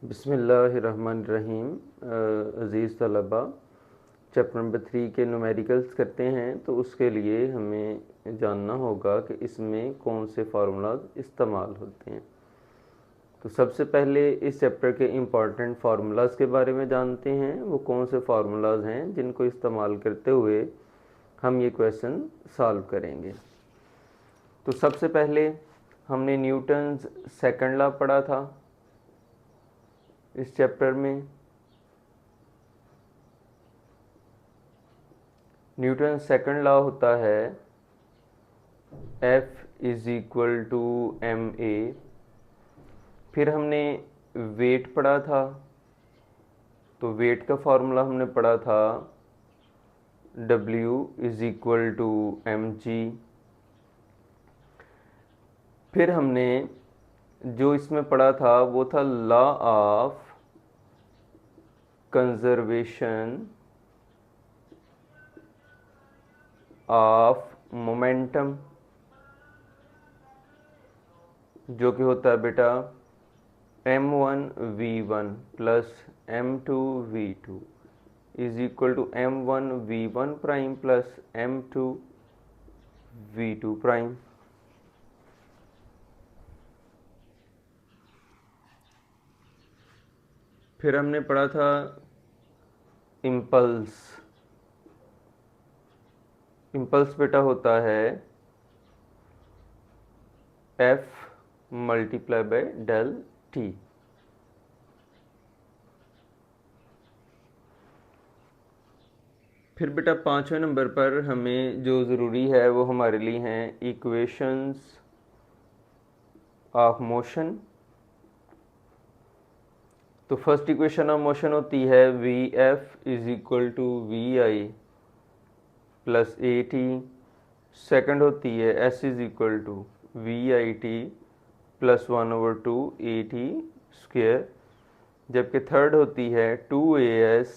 बिस्मिल्लाहिर्रहमानिर्रहीम। अज़ीज़ तलबा, chapter number 3 के न्यूमेरिकल्स करते हैं तो उसके लिए हमें जानना होगा कि इसमें कौन से फार्मूलाज इस्तेमाल होते हैं। तो सबसे पहले इस चैप्टर के इम्पॉर्टेंट फार्मूलाज के बारे में जानते हैं। वो कौन से फार्मूलाज हैं जिनको इस्तेमाल करते हुए हम ये क्वेश्चन सॉल्व करेंगे। तो सबसे पहले हमने न्यूटन्स सेकंड लॉ पढ़ा था इस चैप्टर में। न्यूटन सेकंड लॉ होता है F is equal to M A. फिर हमने वेट पढ़ा था, तो वेट का फॉर्मूला हमने पढ़ा था W is equal to M G. फिर हमने जो इसमें पढ़ा था वो था law of conservation of momentum, जो कि होता है बेटा m1 v1 plus m2 v2 is equal to m1 v1 prime plus m2 v2 prime. फिर हमने पढ़ा था इम्पल्स। इम्पल्स बेटा होता है F multiply by del T. फिर बेटा 5वें नंबर पर हमें जो ज़रूरी है वो हमारे लिए हैं इक्वेशंस ऑफ मोशन। तो फर्स्ट इक्वेशन ऑफ मोशन होती है V F is equal to V I plus A T. Second होती है S is equal to V I T plus 1/2 A T square. जबकि थर्ड होती है 2as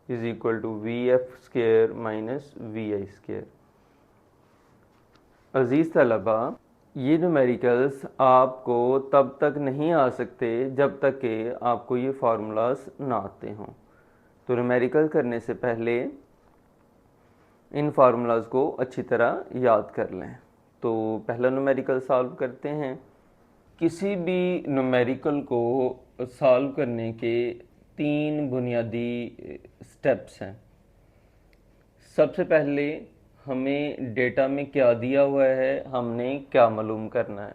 is equal to V F square minus V I square. अजीज़ तलबा, ये numericals आपको तब तक नहीं आ सकते जब तक कि आपको ये फार्मूलाज ना आते हों। तो न्यूमेरिकल करने से पहले इन फार्मूलाज को अच्छी तरह याद कर लें। तो पहला न्यूमेरिकल सॉल्व करते हैं। किसी भी न्यूमेरिकल को सॉल्व करने के 3 बुनियादी स्टेप्स हैं। सबसे पहले हमें डेटा में क्या दिया हुआ है, हमने क्या मालूम करना है।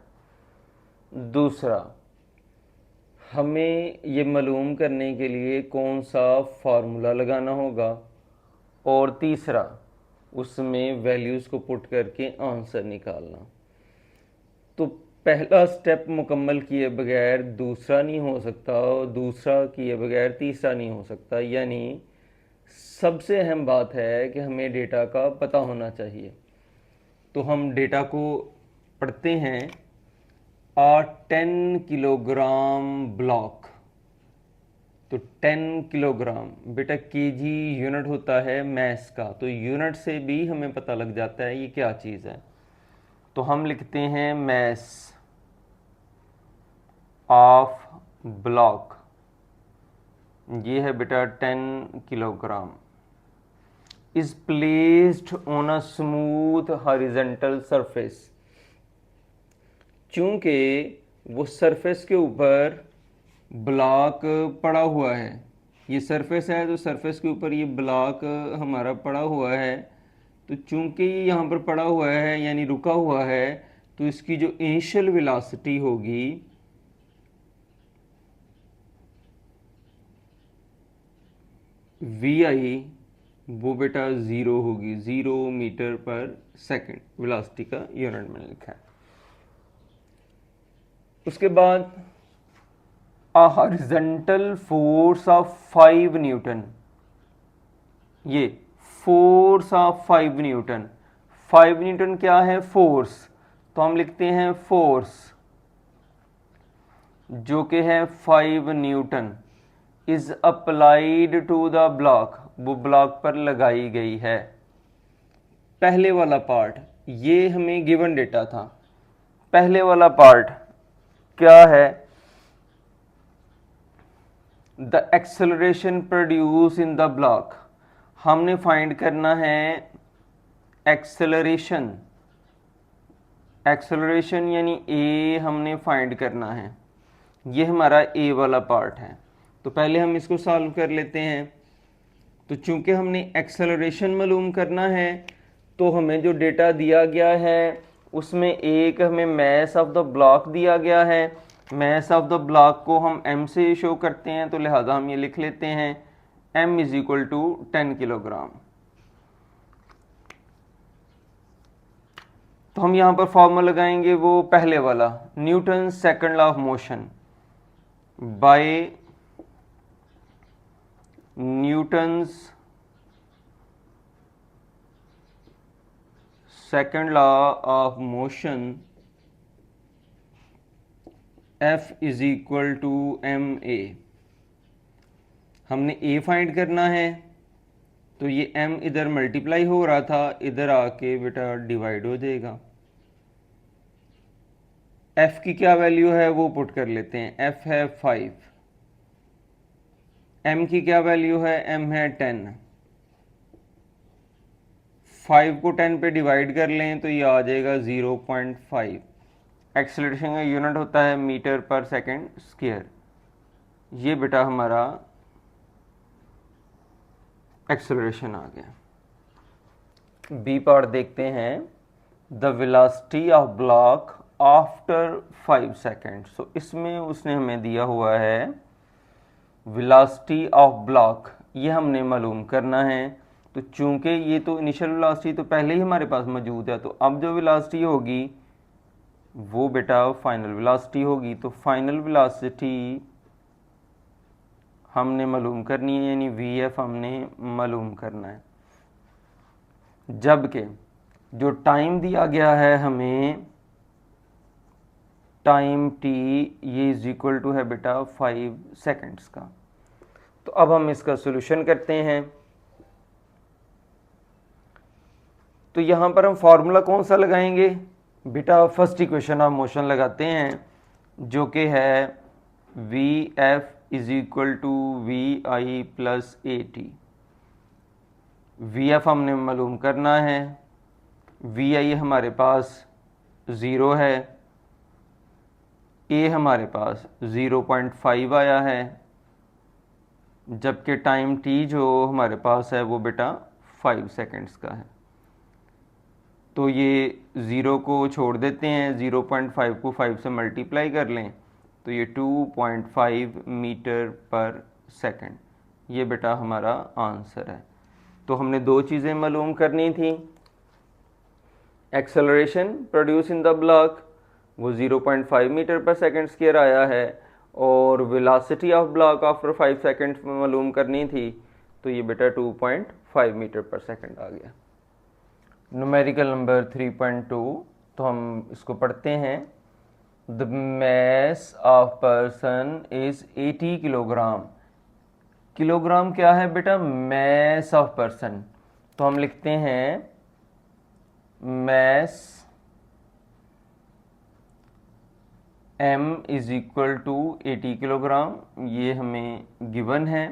दूसरा, हमें ये मालूम करने के लिए कौन सा फार्मूला लगाना होगा। और तीसरा, उसमें वैल्यूज़ को पुट करके आंसर निकालना। तो पहला स्टेप मुकम्मल किए बगैर दूसरा नहीं हो सकता और दूसरा किए बगैर तीसरा नहीं हो सकता। यानी सबसे अहम बात है कि हमें डेटा का पता होना चाहिए। तो हम डेटा को पढ़ते हैं। 10 किलोग्राम ब्लॉक, तो 10 किलोग्राम बेटा केजी यूनिट होता है मैस का। तो यूनिट से भी हमें पता लग जाता है ये क्या चीज़ है। तो हम लिखते हैं मैस ऑफ ब्लॉक, ये है बेटा 10 kilogram. Is placed on a smooth horizontal surface. चूंकि वो सरफेस के ऊपर ब्लॉक पड़ा हुआ है, ये सरफेस है तो सरफेस के ऊपर ये ब्लॉक हमारा पड़ा हुआ है। तो चूंकि ये यहाँ पर पड़ा हुआ है यानी रुका हुआ है, तो इसकी जो इनिशियल वेलोसिटी होगी वी आई, वो बेटा 0 होगी। 0 मीटर पर सेकंड वेलोसिटी का यूनिट मैंने लिखा है। उसके बाद a horizontal force of 5 Newton, ये फोर्स ऑफ 5 न्यूटन। 5 न्यूटन क्या है? फोर्स। तो हम लिखते हैं फोर्स जो कि है 5 newton is applied to the block, वो ब्लॉक पर लगाई गई है। पहले वाला पार्ट ये हमें गिवन डेटा था। पहले वाला पार्ट क्या है? The acceleration produce in the block, हमने फाइंड करना है एक्सेलरेशन, एक्सेलरेशन यानी ए हमने फाइंड करना है, ये हमारा ए वाला पार्ट है। तो पहले हम इसको सॉल्व कर लेते हैं। तो चूंकि हमने एक्सेलरेशन मालूम करना है, तो हमें जो डेटा दिया गया है उसमें एक हमें मैस ऑफ द ब्लॉक दिया गया है। मैस ऑफ द ब्लॉक को हम m से शो करते हैं, तो लिहाजा हम ये लिख लेते हैं m is equal to 10 kilogram. तो हम यहाँ पर फॉर्मूला लगाएंगे वो पहले वाला, Newton second law of motion by Newton's second law of motion F is equal to M A. हमने A फाइंड करना है, तो ये M इधर मल्टीप्लाई हो रहा था, इधर आके बेटा डिवाइड हो जाएगा। F की क्या वैल्यू है वो पुट कर लेते हैं, F है 5, M की क्या वैल्यू है, M है 10। 5 को 10 पे डिवाइड कर लें तो ये आ जाएगा 0.5। एक्सेलरेशन का यूनिट होता है मीटर पर सेकंड स्क्वायर। ये बेटा हमारा एक्सेलरेशन आ गया। बी पार्ट देखते हैं, the velocity of block after 5 second. So इसमें उसने हमें दिया हुआ है वेलोसिटी ऑफ ब्लॉक, ये हमने मालूम करना है। तो चूंकि ये तो इनिशियल वेलोसिटी तो पहले ही हमारे पास मौजूद है, तो अब जो वेलोसिटी होगी वो बेटा फाइनल वेलोसिटी होगी। तो फाइनल वेलोसिटी हमने मालूम करनी है, यानी VF हमने मालूम करना है। जबकि जो टाइम दिया गया है हमें, टाइम t, ये इज इक्वल टू है बेटा 5 सेकेंड्स का। तो अब हम इसका सोल्यूशन करते हैं। तो यहां पर हम फॉर्मूला कौन सा लगाएंगे बेटा, फर्स्ट इक्वेशन ऑफ मोशन लगाते हैं, जो कि है VF is equal to VI plus AT। VF हमने मालूम करना है, VI हमारे पास 0 है, A हमारे पास 0.5 आया है, जबकि टाइम t जो हमारे पास है वो बेटा 5 सेकेंड्स का है। तो ये 0 को छोड़ देते हैं, 0.5 को 5 से मल्टीप्लाई कर लें तो ये 2.5 मीटर पर सेकंड, ये बेटा हमारा आंसर है। तो हमने दो चीज़ें मालूम करनी थी, acceleration produce in the block वो 0.5 मीटर पर सेकंड स्क्वायर आया है, और velocity of block after 5 seconds में मालूम करनी थी, तो ये बेटा 2.5 मीटर पर सेकंड आ गया। न्यूमेरिकल नंबर 3.2, तो हम इसको पढ़ते हैं। The mass of person is 80 kilogram. Kilogram क्या है बेटा, मैस ऑफ पर्सन। तो हम लिखते हैं mass m is equal to 80 kilogram, ये हमें गिवन है।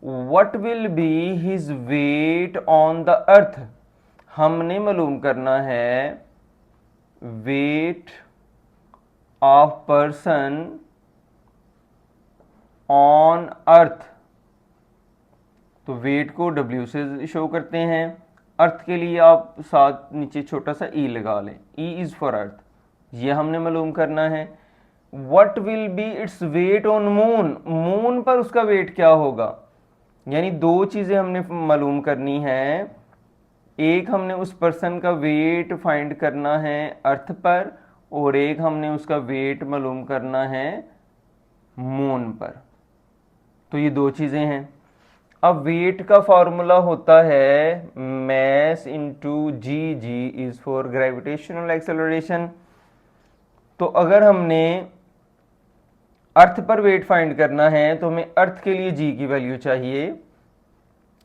What will be his weight on the earth, हमने मालूम करना है weight of person on earth. तो वेट को W से शो करते हैं, अर्थ के लिए आप साथ नीचे छोटा सा E लगा लें, E इज फॉर अर्थ, ये हमने मालूम करना है। What will B its weight on moon, moon पर उसका वेट क्या होगा, यानी दो चीजें हमने मालूम करनी है, एक हमने उस पर्सन का वेट फाइंड करना है अर्थ पर, और एक हमने उसका वेट मालूम करना है मून पर। तो ये दो चीजें हैं। अब वेट का फॉर्मूला होता है mass into G, G is for gravitational acceleration. तो अगर हमने अर्थ पर वेट फाइंड करना है तो हमें अर्थ के लिए जी की वैल्यू चाहिए,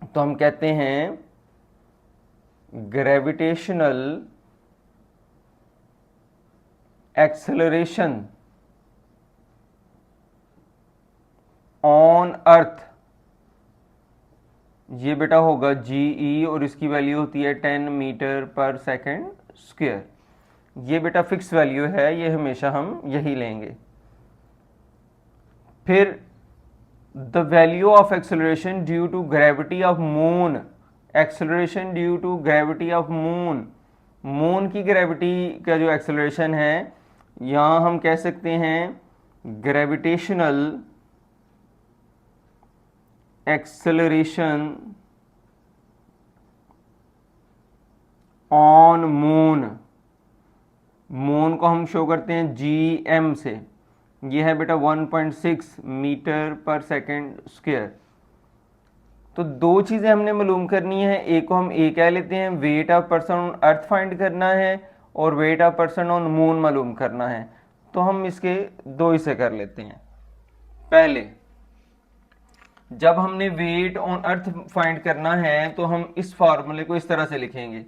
तो हम कहते हैं ग्रेविटेशनल एक्सेलरेशन ऑन अर्थ, ये बेटा होगा GE और इसकी वैल्यू होती है 10 मीटर पर सेकेंड स्क्वायर। ये बेटा फिक्स वैल्यू है, ये हमेशा हम यही लेंगे। फिर the value of acceleration due to gravity of moon, acceleration due to gravity of moon, moon की ग्रेविटी का जो एक्सेलरेशन है, यहाँ हम कह सकते हैं gravitational acceleration on moon, moon को हम शो करते हैं GM से, ये है बेटा 1.6 मीटर पर सेकेंड स्क्वायर। तो दो चीज़ें हमने मालूम करनी है, एक को हम ए कह लेते हैं, wait of person on earth find करना है और wait of person on moon मालूम करना है। तो हम इसके दो हिस्से कर लेते हैं। पहले जब हमने वेट ऑन अर्थ फाइंड करना है तो हम इस फॉर्मूले को इस तरह से लिखेंगे,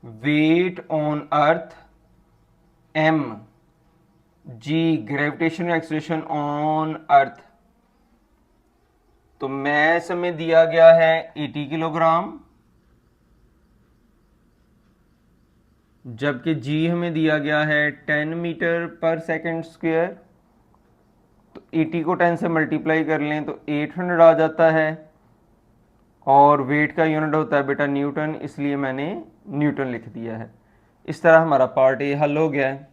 weight on earth m, g gravitational acceleration on earth. तो मैस हमें दिया गया है 80 किलोग्राम, जबकि g हमें दिया गया है 10 मीटर पर सेकेंड स्क्वायर। तो 80 को 10 से मल्टीप्लाई कर लें तो 800 आ जाता है, और वेट का यूनिट होता है बेटा न्यूटन, इसलिए मैंने न्यूटन लिख दिया है। इस तरह हमारा पार्ट ए हल हो गया है।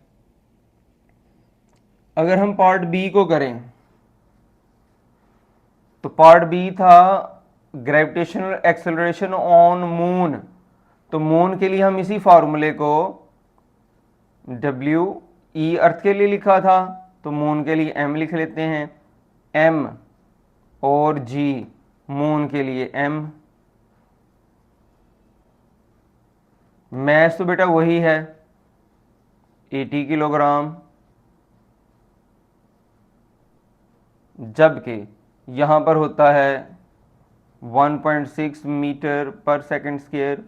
अगर हम पार्ट बी को करें तो पार्ट बी था ग्रेविटेशनल एक्सेलरेशन ऑन मून। तो मून के लिए हम इसी फॉर्मूले को WE अर्थ के लिए लिखा था, तो मून के लिए m लिख लेते हैं, m, और g मून के लिए m। मैस तो बेटा वही है 80 किलोग्राम, जबकि यहाँ पर होता है 1.6 मीटर पर सेकेंड स्क्वायर।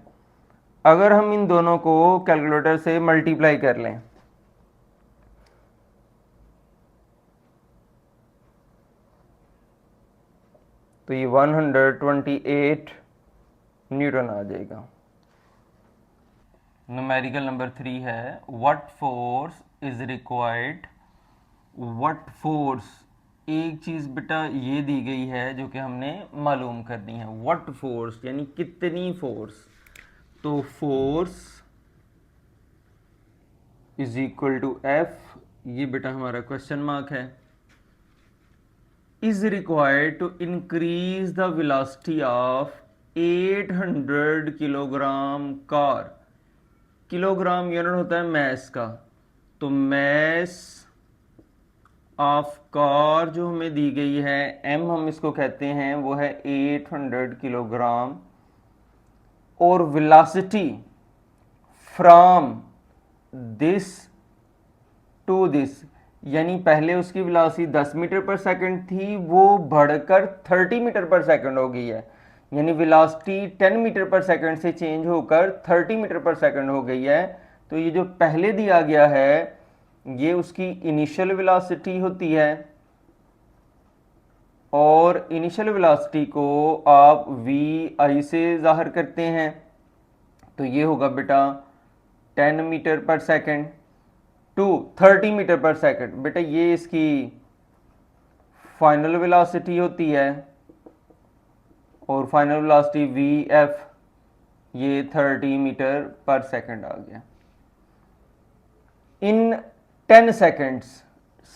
अगर हम इन दोनों को कैलकुलेटर से मल्टीप्लाई कर लें तो ये 128 न्यूटन आ जाएगा। न्यूमेरिकल नंबर 3 है, what force is required, what force, एक चीज बेटा ये दी गई है जो कि हमने मालूम करनी है, व्हाट फोर्स यानी कितनी फोर्स। तो force is equal to F, ये बेटा हमारा क्वेश्चन मार्क है, is required to increase the velocity of 800 kilogram car. Kilogram unit होता है मैस का, तो मैस ऑफ कार जो हमें दी गई है m, हम इसको कहते हैं, वो है 800 किलोग्राम, और velocity from this to this, यानी पहले उसकी वेलोसिटी 10 मीटर पर सेकंड थी, वो बढ़कर 30 मीटर पर सेकंड हो गई है, यानी वेलोसिटी 10 मीटर पर सेकंड से चेंज होकर 30 मीटर पर सेकंड हो गई है। तो ये जो पहले दिया गया है ये उसकी इनिशियल वेलोसिटी होती है, और इनिशियल वेलोसिटी को आप VI से जाहिर करते हैं, तो ये होगा बेटा 10 metre per second to 30 metre per second. बेटा ये इसकी फाइनल वेलोसिटी होती है, और फाइनल वेलोसिटी VF, ये 30 मीटर पर सेकंड आ गया। इन 10 सेकंड्स,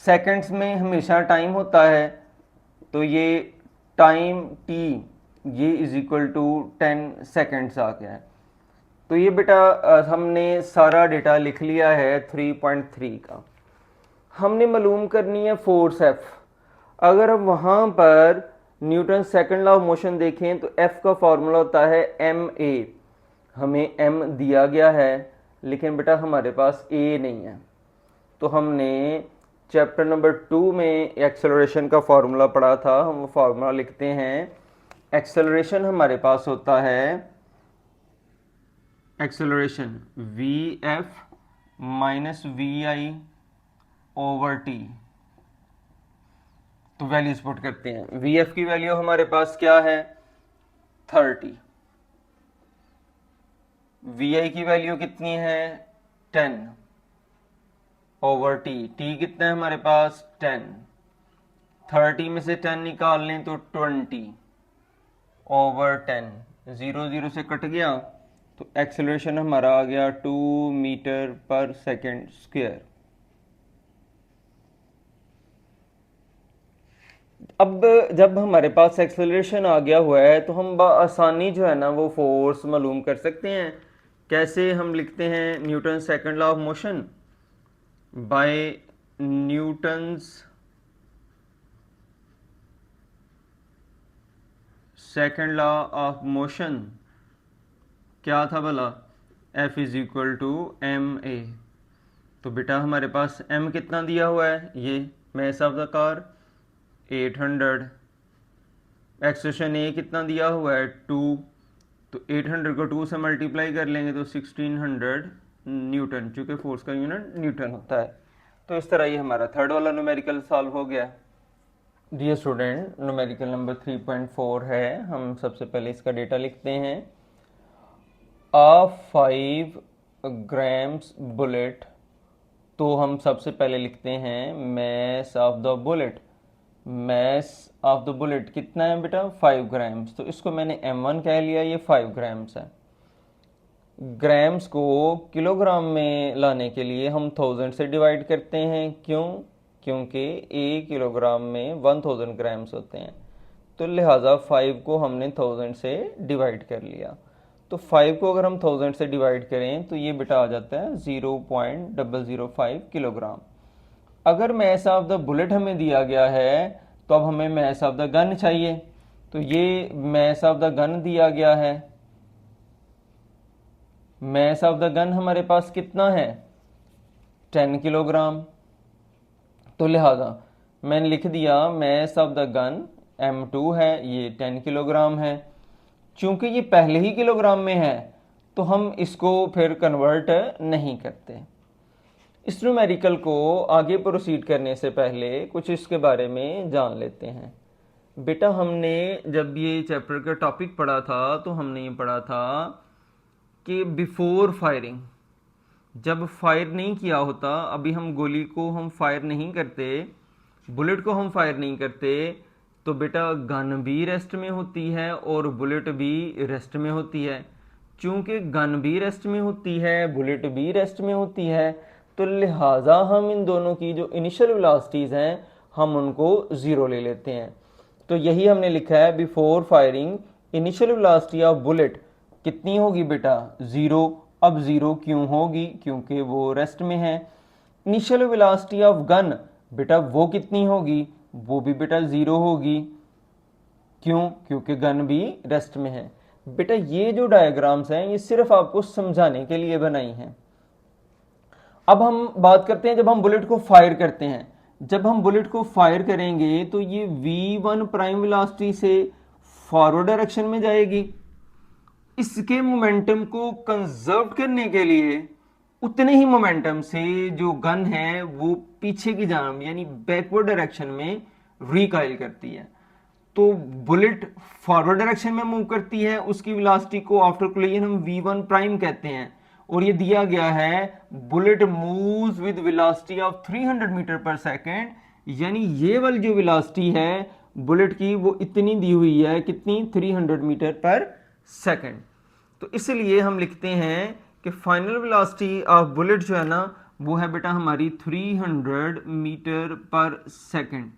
सेकंड्स में हमेशा टाइम होता है, तो ये टाइम T ये इज इक्वल टू 10 सेकंड्स आ गया है। तो ये बेटा हमने सारा डेटा लिख लिया है 3.3 का। हमने मालूम करनी है फोर्स F। अगर हम वहाँ पर Newton second law of motion देखें तो F का फॉर्मूला होता है ma। हमें m दिया गया है, लेकिन बेटा हमारे पास a नहीं है, तो हमने चैप्टर नंबर 2 में एक्सेलरेशन का फॉर्मूला पढ़ा था, हम वो फॉर्मूला लिखते हैं। एक्सेलरेशन हमारे पास होता है acceleration VF minus VI over T। तो वैल्यूज पुट करते हैं। वी एफ की वैल्यू हमारे पास क्या है 30, वी आई की वैल्यू कितनी है 10 ओवर टी, टी कितना है हमारे पास 10, 30 में से 10 निकाल लें तो 20 ओवर 10, 0 0 से कट गया तो एक्सेलरेशन हमारा आ गया 2 मीटर पर सेकेंड स्क्वायर। अब जब हमारे पास एक्सेलरेशन आ गया हुआ है तो हम आसानी जो है ना वो फोर्स मालूम कर सकते हैं। कैसे हम लिखते हैं Newton second law of motion, by Newton's second law of motion क्या था भला, F is equal to M A. तो बेटा हमारे पास m कितना दिया हुआ है, ये mass of the car 800, acceleration a कितना दिया हुआ है 2, तो 800 को 2 से मल्टीप्लाई कर लेंगे तो 1600 न्यूटन, चूंकि फोर्स का यूनिट न्यूटन होता है। तो इस तरह ये हमारा थर्ड वाला न्यूमेरिकल सॉल्व हो गया। डियर स्टूडेंट, न्यूमेरिकल नंबर 3.4 है। हम सबसे पहले इसका डेटा लिखते हैं। आ 5 ग्राम्स बुलेट, तो हम सबसे पहले लिखते हैं mass of the bullet. Mass of the bullet कितना है बेटा 5 ग्राम्स, तो इसको मैंने m1 कह लिया, ये 5 ग्राम्स है। ग्राम्स को किलोग्राम में लाने के लिए हम 1000 से डिवाइड करते हैं। क्यों? क्योंकि 1 किलोग्राम में 1000 ग्राम्स होते हैं, तो लिहाजा 5 को हमने 1000 से डिवाइड कर लिया। तो 5 को अगर हम 1000 से डिवाइड करें तो ये बेटा आ जाता है 0.005 किलोग्राम। अगर मैस ऑफ द बुलेट हमें दिया गया है तो अब हमें मैस ऑफ द गन चाहिए। तो ये मैस ऑफ द गन दिया गया है। मैस ऑफ द गन हमारे पास कितना है 10 किलोग्राम। तो लिहाजा मैंने लिख दिया mass of the gun m2 है, ये 10 किलोग्राम है। चूंकि ये पहले ही किलोग्राम में है तो हम इसको फिर कन्वर्ट नहीं करते। इस न्यूमेरिकल को आगे प्रोसीड करने से पहले कुछ इसके बारे में जान लेते हैं। बेटा हमने जब ये चैप्टर का टॉपिक पढ़ा था तो हमने ये पढ़ा था कि बिफोर फायरिंग, जब फायर नहीं किया होता, अभी हम गोली को हम फायर नहीं करते, बुलेट को हम फायर नहीं करते, तो बेटा गन भी रेस्ट में होती है और बुलेट भी रेस्ट में होती है। चूंकि गन भी रेस्ट में होती है, बुलेट भी रेस्ट में होती है, तो लिहाजा हम इन दोनों की जो इनिशियल वेलोसिटीज हैं हम उनको ज़ीरो ले लेते हैं। तो यही हमने लिखा है before firing initial velocity of bullet कितनी होगी बेटा 0। अब 0 क्यों होगी? क्योंकि वो रेस्ट में है। इनिशियल वेलोसिटी ऑफ गन बेटा वो कितनी होगी? वो भी बेटा 0 होगी। क्यों? क्योंकि गन भी रेस्ट में है। बेटा ये जो डायग्राम्स हैं ये सिर्फ आपको समझाने के लिए बनाई हैं। अब हम बात करते हैं जब हम बुलेट को फायर करते हैं। जब हम बुलेट को फायर करेंगे तो ये v1 प्राइम वेलोसिटी से फॉरवर्ड डायरेक्शन में जाएगी। इसके मोमेंटम को कंजर्व करने के लिए उतने ही मोमेंटम से जो गन है वो पीछे की जानब यानी बैकवर्ड डायरेक्शन में रिकॉइल करती है। तो बुलेट फॉरवर्ड डायरेक्शन में मूव करती है, उसकी वेलोसिटी को आफ्टर कोलिजन हम v1 प्राइम कहते हैं। और ये दिया गया है bullet moves with velocity of 300 metre per second, यानी ये वाली जो वेलोसिटी है बुलेट की वो इतनी दी हुई है, कितनी 300 मीटर पर सेकेंड। तो इसलिए हम लिखते हैं कि फाइनल वेलोसिटी ऑफ बुलेट जो है ना वो है बेटा हमारी 300 मीटर पर सेकेंड।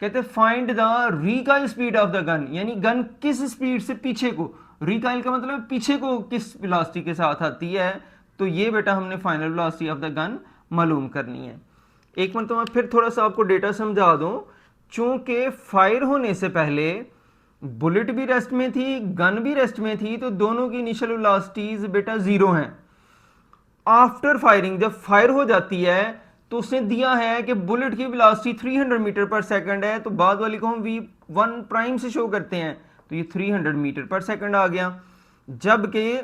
कहते find the recoil speed of the gun, यानी गन किस स्पीड से पीछे को, रिकॉइल का मतलब पीछे को किस वेलोसिटी के साथ आती है, तो ये बेटा हमने final velocity of the gun मालूम करनी है। एक मिनट तो मैं फिर थोड़ा सा आपको डेटा समझा दूं। चूंकि फायर होने से पहले बुलेट भी रेस्ट में थी, गन भी रेस्ट में थी, तो दोनों की इनिशियल वेलोसिटीज बेटा 0 हैं। आफ्टर फायरिंग जब फायर हो जाती है तो उसने दिया है कि बुलेट की वेलोसिटी 300 मीटर पर सेकंड है, तो बाद वाली को हम v1 प्राइम से शो करते हैं, तो ये 300 मीटर पर सेकंड आ गया। जबकि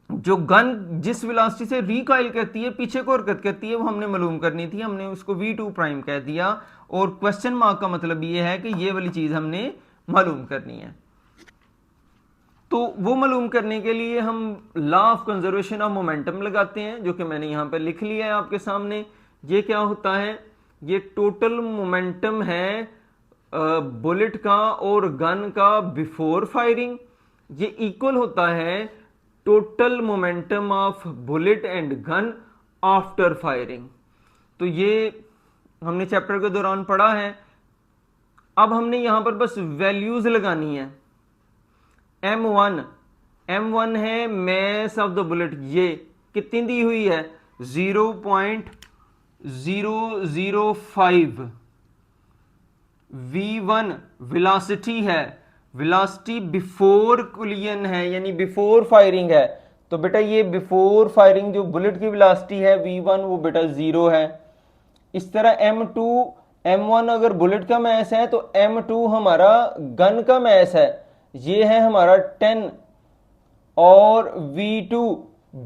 जो गन जिस वेलोसिटी से रिकॉइल करती है, पीछे को हरकत करती है, वो हमने मालूम करनी थी, हमने उसको v2 प्राइम कह दिया। और क्वेश्चन मार्क का मतलब ये है कि ये वाली चीज हमने मालूम करनी है। तो वो मालूम करने के लिए हम law of conservation of momentum लगाते हैं, जो कि मैंने यहां पर लिख लिया है आपके सामने। ये क्या होता है, ये टोटल मोमेंटम है बुलेट का और गन का बिफोर फायरिंग, ये इक्वल होता है total momentum of bullet and gun after firing. तो ये हमने चैप्टर के दौरान पढ़ा है। अब हमने यहां पर बस वैल्यूज लगानी है। m1 है मैस ऑफ द बुलेट, ये कितनी दी हुई है 0.005। v1 वेलोसिटी है, वेलोसिटी बिफोर कुलियन है यानी बिफोर फायरिंग है। तो बेटा ये बिफोर फायरिंग जो बुलेट की वेलोसिटी है v1 वो बेटा 0 है। इस तरह m1 अगर बुलेट का मैस है तो m2 हमारा गन का मैस है, ये है हमारा 10। और v2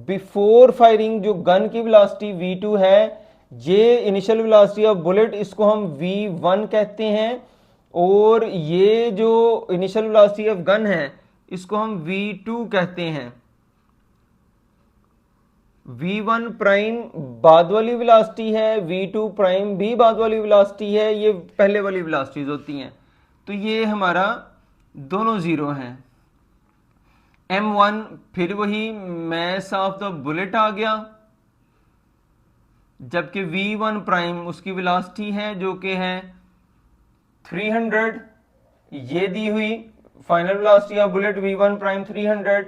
बिफोर फायरिंग जो गन की वेलोसिटी v2 है, ये इनिशियल वेलोसिटी ऑफ बुलेट, इसको हम v1 कहते हैं। और ये जो इनिशियल वेलोसिटी ऑफ गन है इसको हम v2 कहते हैं। v1 प्राइम बाद वाली वेलोसिटी है, v2 प्राइम भी बाद वाली वेलोसिटी है, ये पहले वाली वेलोसिटीज होती हैं। तो ये हमारा दोनों जीरो हैं। m1 फिर वही मैस ऑफ द बुलेट आ गया, जबकि v1 प्राइम उसकी वेलोसिटी है जो कि है 300, ये दी हुई final velocity of bullet v1 prime 300।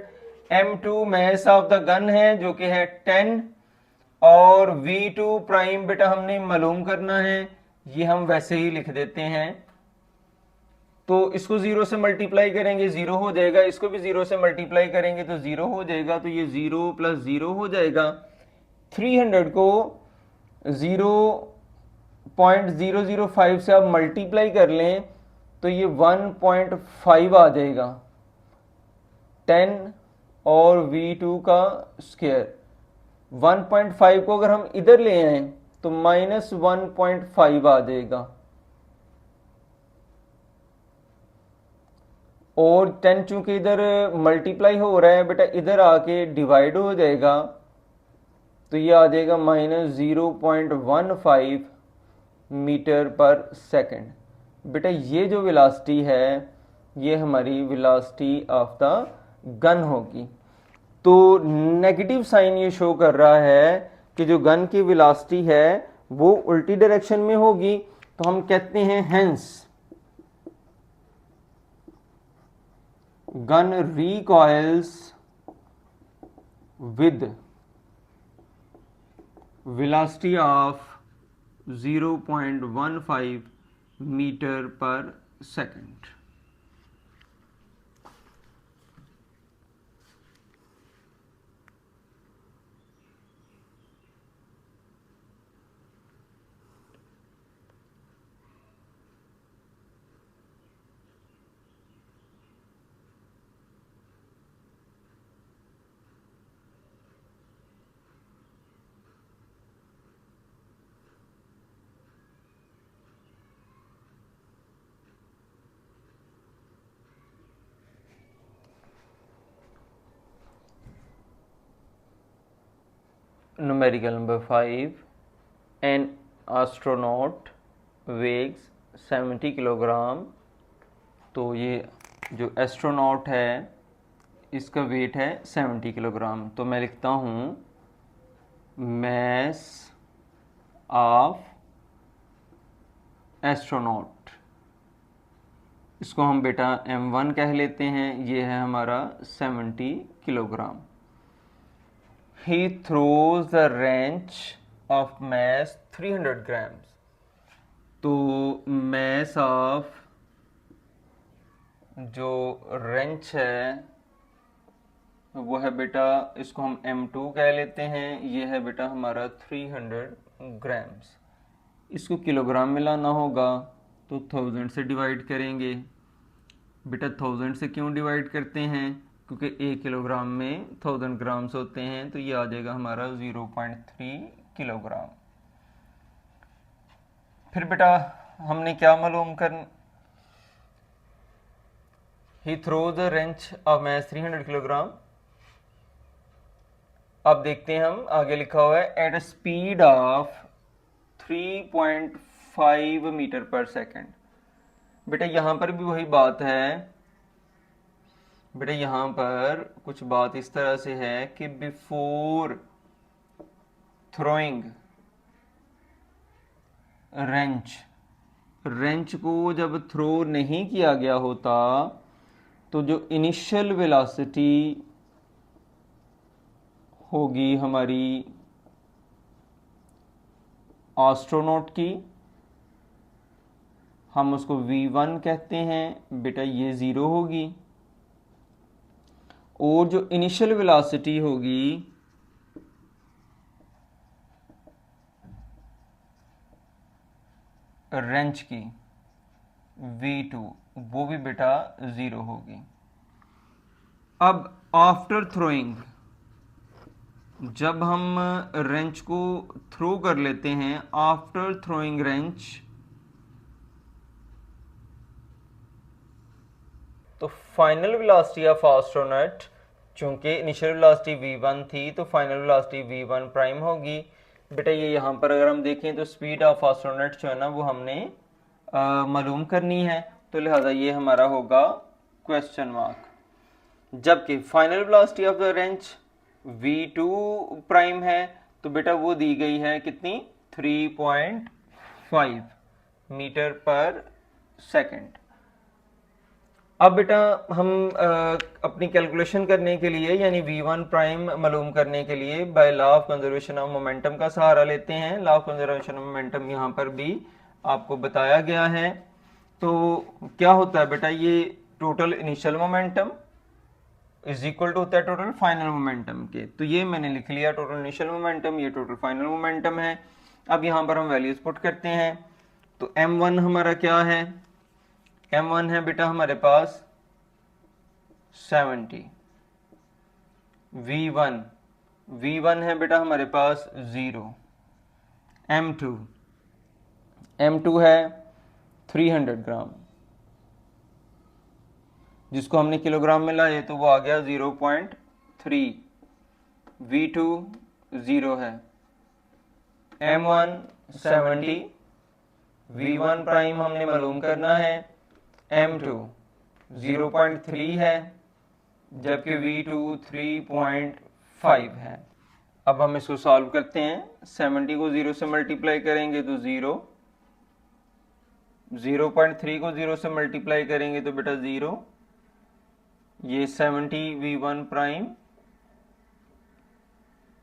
m2 mass of the gun है जो कि है 10। और v2 प्राइम बेटा हमने मालूम करना है, ये हम वैसे ही लिख देते हैं। तो इसको 0 से मल्टीप्लाई करेंगे 0 हो जाएगा, इसको भी 0 से मल्टीप्लाई करेंगे तो 0 हो जाएगा। तो ये 0 + 0 हो जाएगा। 300 को 0.005 से आप मल्टीप्लाई कर लें तो ये 1.5 आ जाएगा, 10 और v2 का स्क्वायर। 1.5 को अगर हम इधर ले आए तो -1.5 आ जाएगा। और 10 चूंकि इधर मल्टीप्लाई हो रहा है बेटा, इधर आके डिवाइड हो जाएगा, तो ये आ जाएगा -0.15 मीटर पर सेकंड। बेटा ये जो वेलोसिटी है ये हमारी वेलोसिटी ऑफ द गन होगी। तो नेगेटिव साइन ये शो कर रहा है कि जो गन की वेलोसिटी है वो उल्टी डायरेक्शन में होगी। तो हम कहते हैं hence gun recoils with velocity of 0.15 meter per second। Numerical number 5, an astronaut weighs 70 kilogram. तो ये जो एस्ट्रोनॉट है इसका वेट है 70 किलोग्राम। तो मैं लिखता हूँ मैस ऑफ एस्ट्रोनॉट, इसको हम बेटा m1 कह लेते हैं, ये है हमारा 70 kilogram. He throws a wrench of mass 300 grams। तो mass of जो wrench है वो है बेटा, इसको हम m2 कह लेते हैं, ये है बेटा हमारा 300 ग्राम्स। इसको किलोग्राम में लाना होगा तो 1000 से डिवाइड करेंगे। बेटा 1000 से क्यों डिवाइड करते हैं, क्योंकि 1 किलोग्राम में 1000 ग्राम्स होते हैं, तो ये आ जाएगा हमारा 0.3 किलोग्राम। फिर बेटा हमने क्या मालूम कर, he throws a wrench of mass 300 kilogram. अब देखते हैं हम, आगे लिखा हुआ है at a speed of 3.5 metre per second. बेटा यहां पर भी वही बात है, बेटा यहां पर कुछ बात इस तरह से है कि बिफोर थ्रोइंग रेंच को जब थ्रो नहीं किया गया होता तो जो इनिशियल वेलोसिटी होगी हमारी एस्ट्रोनॉट की, हम उसको v1 कहते हैं। बेटा ये 0 होगी, और जो इनिशियल वेलोसिटी होगी रेंच की v2, वो भी बेटा 0 होगी। अब आफ्टर थ्रोइंग, जब हम रेंच को थ्रो कर लेते हैं, आफ्टर थ्रोइंग रेंच, तो फाइनल वेलोसिटी ऑफ एस्ट्रोनॉट, चूंकि इनिशियल वेलोसिटी v1 थी तो फाइनल वेलोसिटी v1 प्राइम होगी। बेटा ये यहाँ पर अगर हम देखें तो स्पीड ऑफ एस्ट्रोनॉट जो है ना वो हमने मालूम करनी है, तो लिहाजा ये हमारा होगा क्वेश्चन मार्क। जबकि final velocity of the wrench v2 prime है, तो बेटा वो दी गई है कितनी, 3.5 मीटर पर सेकेंड। अब बेटा हम अपनी कैलकुलेशन करने के लिए, यानी v1 प्राइम मालूम करने के लिए bye law of conservation of momentum का सहारा लेते हैं। Law of conservation of momentum यहाँ पर भी आपको बताया गया है। तो क्या होता है बेटा, ये total initial momentum is equal to होता है टोटल फाइनल मोमेंटम के। तो ये मैंने लिख लिया टोटल इनिशियल मोमेंटम, ये टोटल फाइनल मोमेंटम है। अब यहाँ पर हम वैल्यूज पुट करते हैं, तो m1 हमारा क्या है, m1 है बेटा हमारे पास 70, v1 है बेटा हमारे पास 0, m2 है 300 ग्राम, जिसको हमने किलोग्राम में लाए तो वो आ गया 0.3, v2 0 है, m1 70, v1 प्राइम हमने मालूम करना है, m2 0.3 है, जबकि v2 3.5 है। अब हम इसको सॉल्व करते हैं, 70 को 0 से मल्टीप्लाई करेंगे तो 0, 0.3 को 0 से मल्टीप्लाई करेंगे तो बेटा 0, ये 70 v1 प्राइम,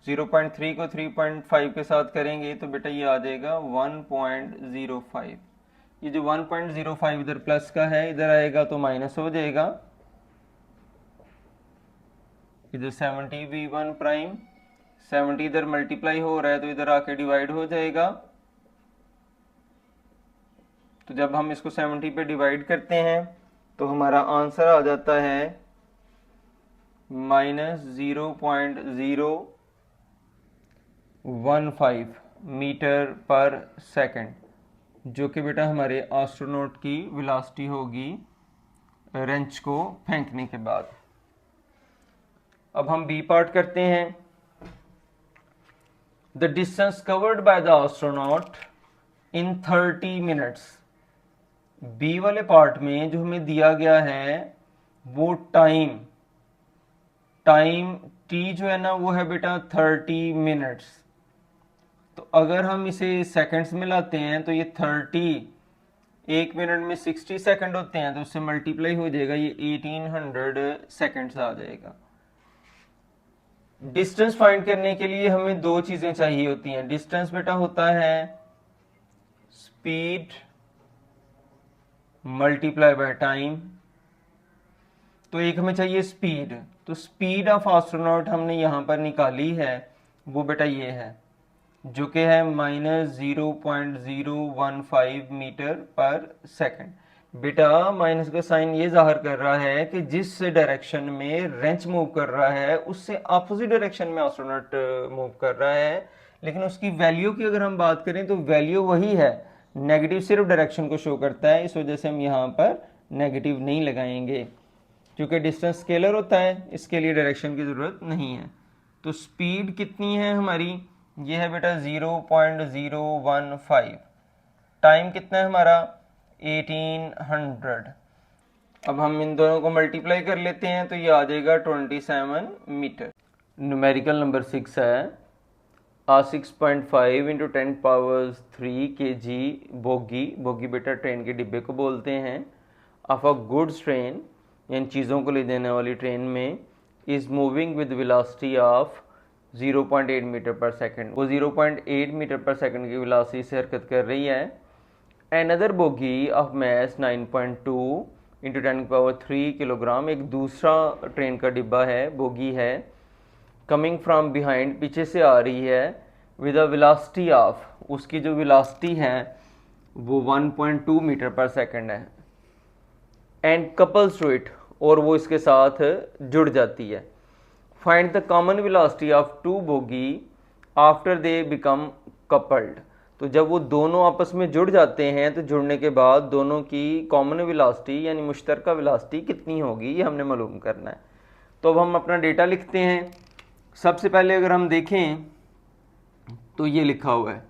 0.3 को 3.5 के साथ करेंगे तो बेटा ये आ जाएगा 1.05। ये जो 1.05 इधर प्लस का है, इधर आएगा तो माइनस हो जाएगा, इधर 70 v1 प्राइम, 70 इधर मल्टीप्लाई हो रहा है तो इधर आके डिवाइड हो जाएगा। तो जब हम इसको 70 पे डिवाइड करते हैं तो हमारा आंसर आ जाता है -0.015 मीटर पर सेकंड, जो कि बेटा हमारे एस्ट्रोनॉट की वेलोसिटी होगी रेंच को फेंकने के बाद। अब हम बी पार्ट करते हैं, the distance covered by the astronaut in 30 minutes. B वाले पार्ट में जो हमें दिया गया है वो टाइम टी जो है ना वो है बेटा 30 मिनट्स। तो अगर हम इसे सेकंड्स में लाते हैं तो ये 30, एक मिनट में 60 सेकंड होते हैं, तो उससे मल्टीप्लाई हो जाएगा, ये 1800 सेकंड्स आ जाएगा। डिस्टेंस फाइंड करने के लिए हमें दो चीजें चाहिए होती हैं। डिस्टेंस बेटा होता है स्पीड मल्टीप्लाई बाय टाइम, तो एक हमें चाहिए स्पीड, तो स्पीड ऑफ एस्ट्रोनॉट हमने यहां पर निकाली है, वो बेटा ये है, जो कि है -0.015 मीटर पर सेकंड। बेटा माइनस का साइन ये जाहिर कर रहा है कि जिस डायरेक्शन में रेंच मूव कर रहा है उससे अपोजिट डायरेक्शन में एस्ट्रोनॉट मूव कर रहा है, लेकिन उसकी वैल्यू की अगर हम बात करें तो वैल्यू वही है, नेगेटिव सिर्फ डायरेक्शन को शो करता है, इस वजह से हम यहाँ पर नेगेटिव नहीं लगाएंगे। क्योंकि डिस्टेंस स्केलर होता है इसके लिए डायरेक्शन की ज़रूरत नहीं है। तो स्पीड कितनी है हमारी, ये है बेटा 0.015। टाइम कितना है हमारा 1800। अब हम इन दोनों को मल्टीप्लाई कर लेते हैं तो ये आ जाएगा 27 मीटर। न्यूमेरिकल नंबर 6 है, आ 6.5 into 10 powers 3 kg bogie, bogie बेटा ट्रेन के डिब्बे को बोलते हैं, ऑफ अ गुड्स ट्रेन यानी चीज़ों को ले जाने वाली ट्रेन में, is moving with velocity of 0.8 metre per second. वो 0.8 मीटर पर सेकंड की वेलोसिटी से हरकत कर रही है। Another bogie of mass 9.2 into 10 power 3 kilogram, एक दूसरा ट्रेन का डिब्बा है, बोगी है, कमिंग फ्रॉम बिहाइंड, पीछे से आ रही है, विद अ वेलोसिटी ऑफ, उसकी जो वेलोसिटी है वो 1.2 मीटर पर सेकंड है, एंड कपल्स टू इट, और वो इसके साथ जुड़ जाती है। Find the common velocity of two bogie after they become coupled. तो जब वो दोनों आपस में जुड़ जाते हैं तो जुड़ने के बाद दोनों की कॉमन वेलोसिटी यानी मुश्तरका वेलोसिटी कितनी होगी ये हमने मालूम करना है। तो अब हम अपना डेटा लिखते हैं। सबसे पहले अगर हम देखें तो ये लिखा हुआ है,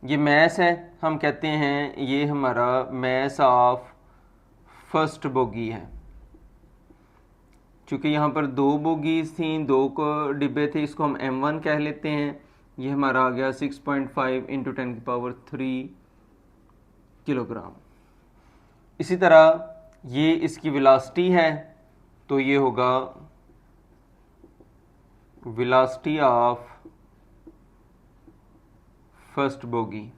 ये मैस है, हम कहते हैं ये हमारा मैस ऑफ फर्स्ट बोगी है। चूँकि यहाँ पर दो बोगीज थी, दो को डिब्बे थे, इसको हम M1 कह लेते हैं। ये हमारा आ गया 6.5 इंटू 10 की पावर 3 किलोग्राम। इसी तरह ये इसकी वेलोसिटी है, तो ये होगा वेलोसिटी ऑफ फर्स्ट बोगी,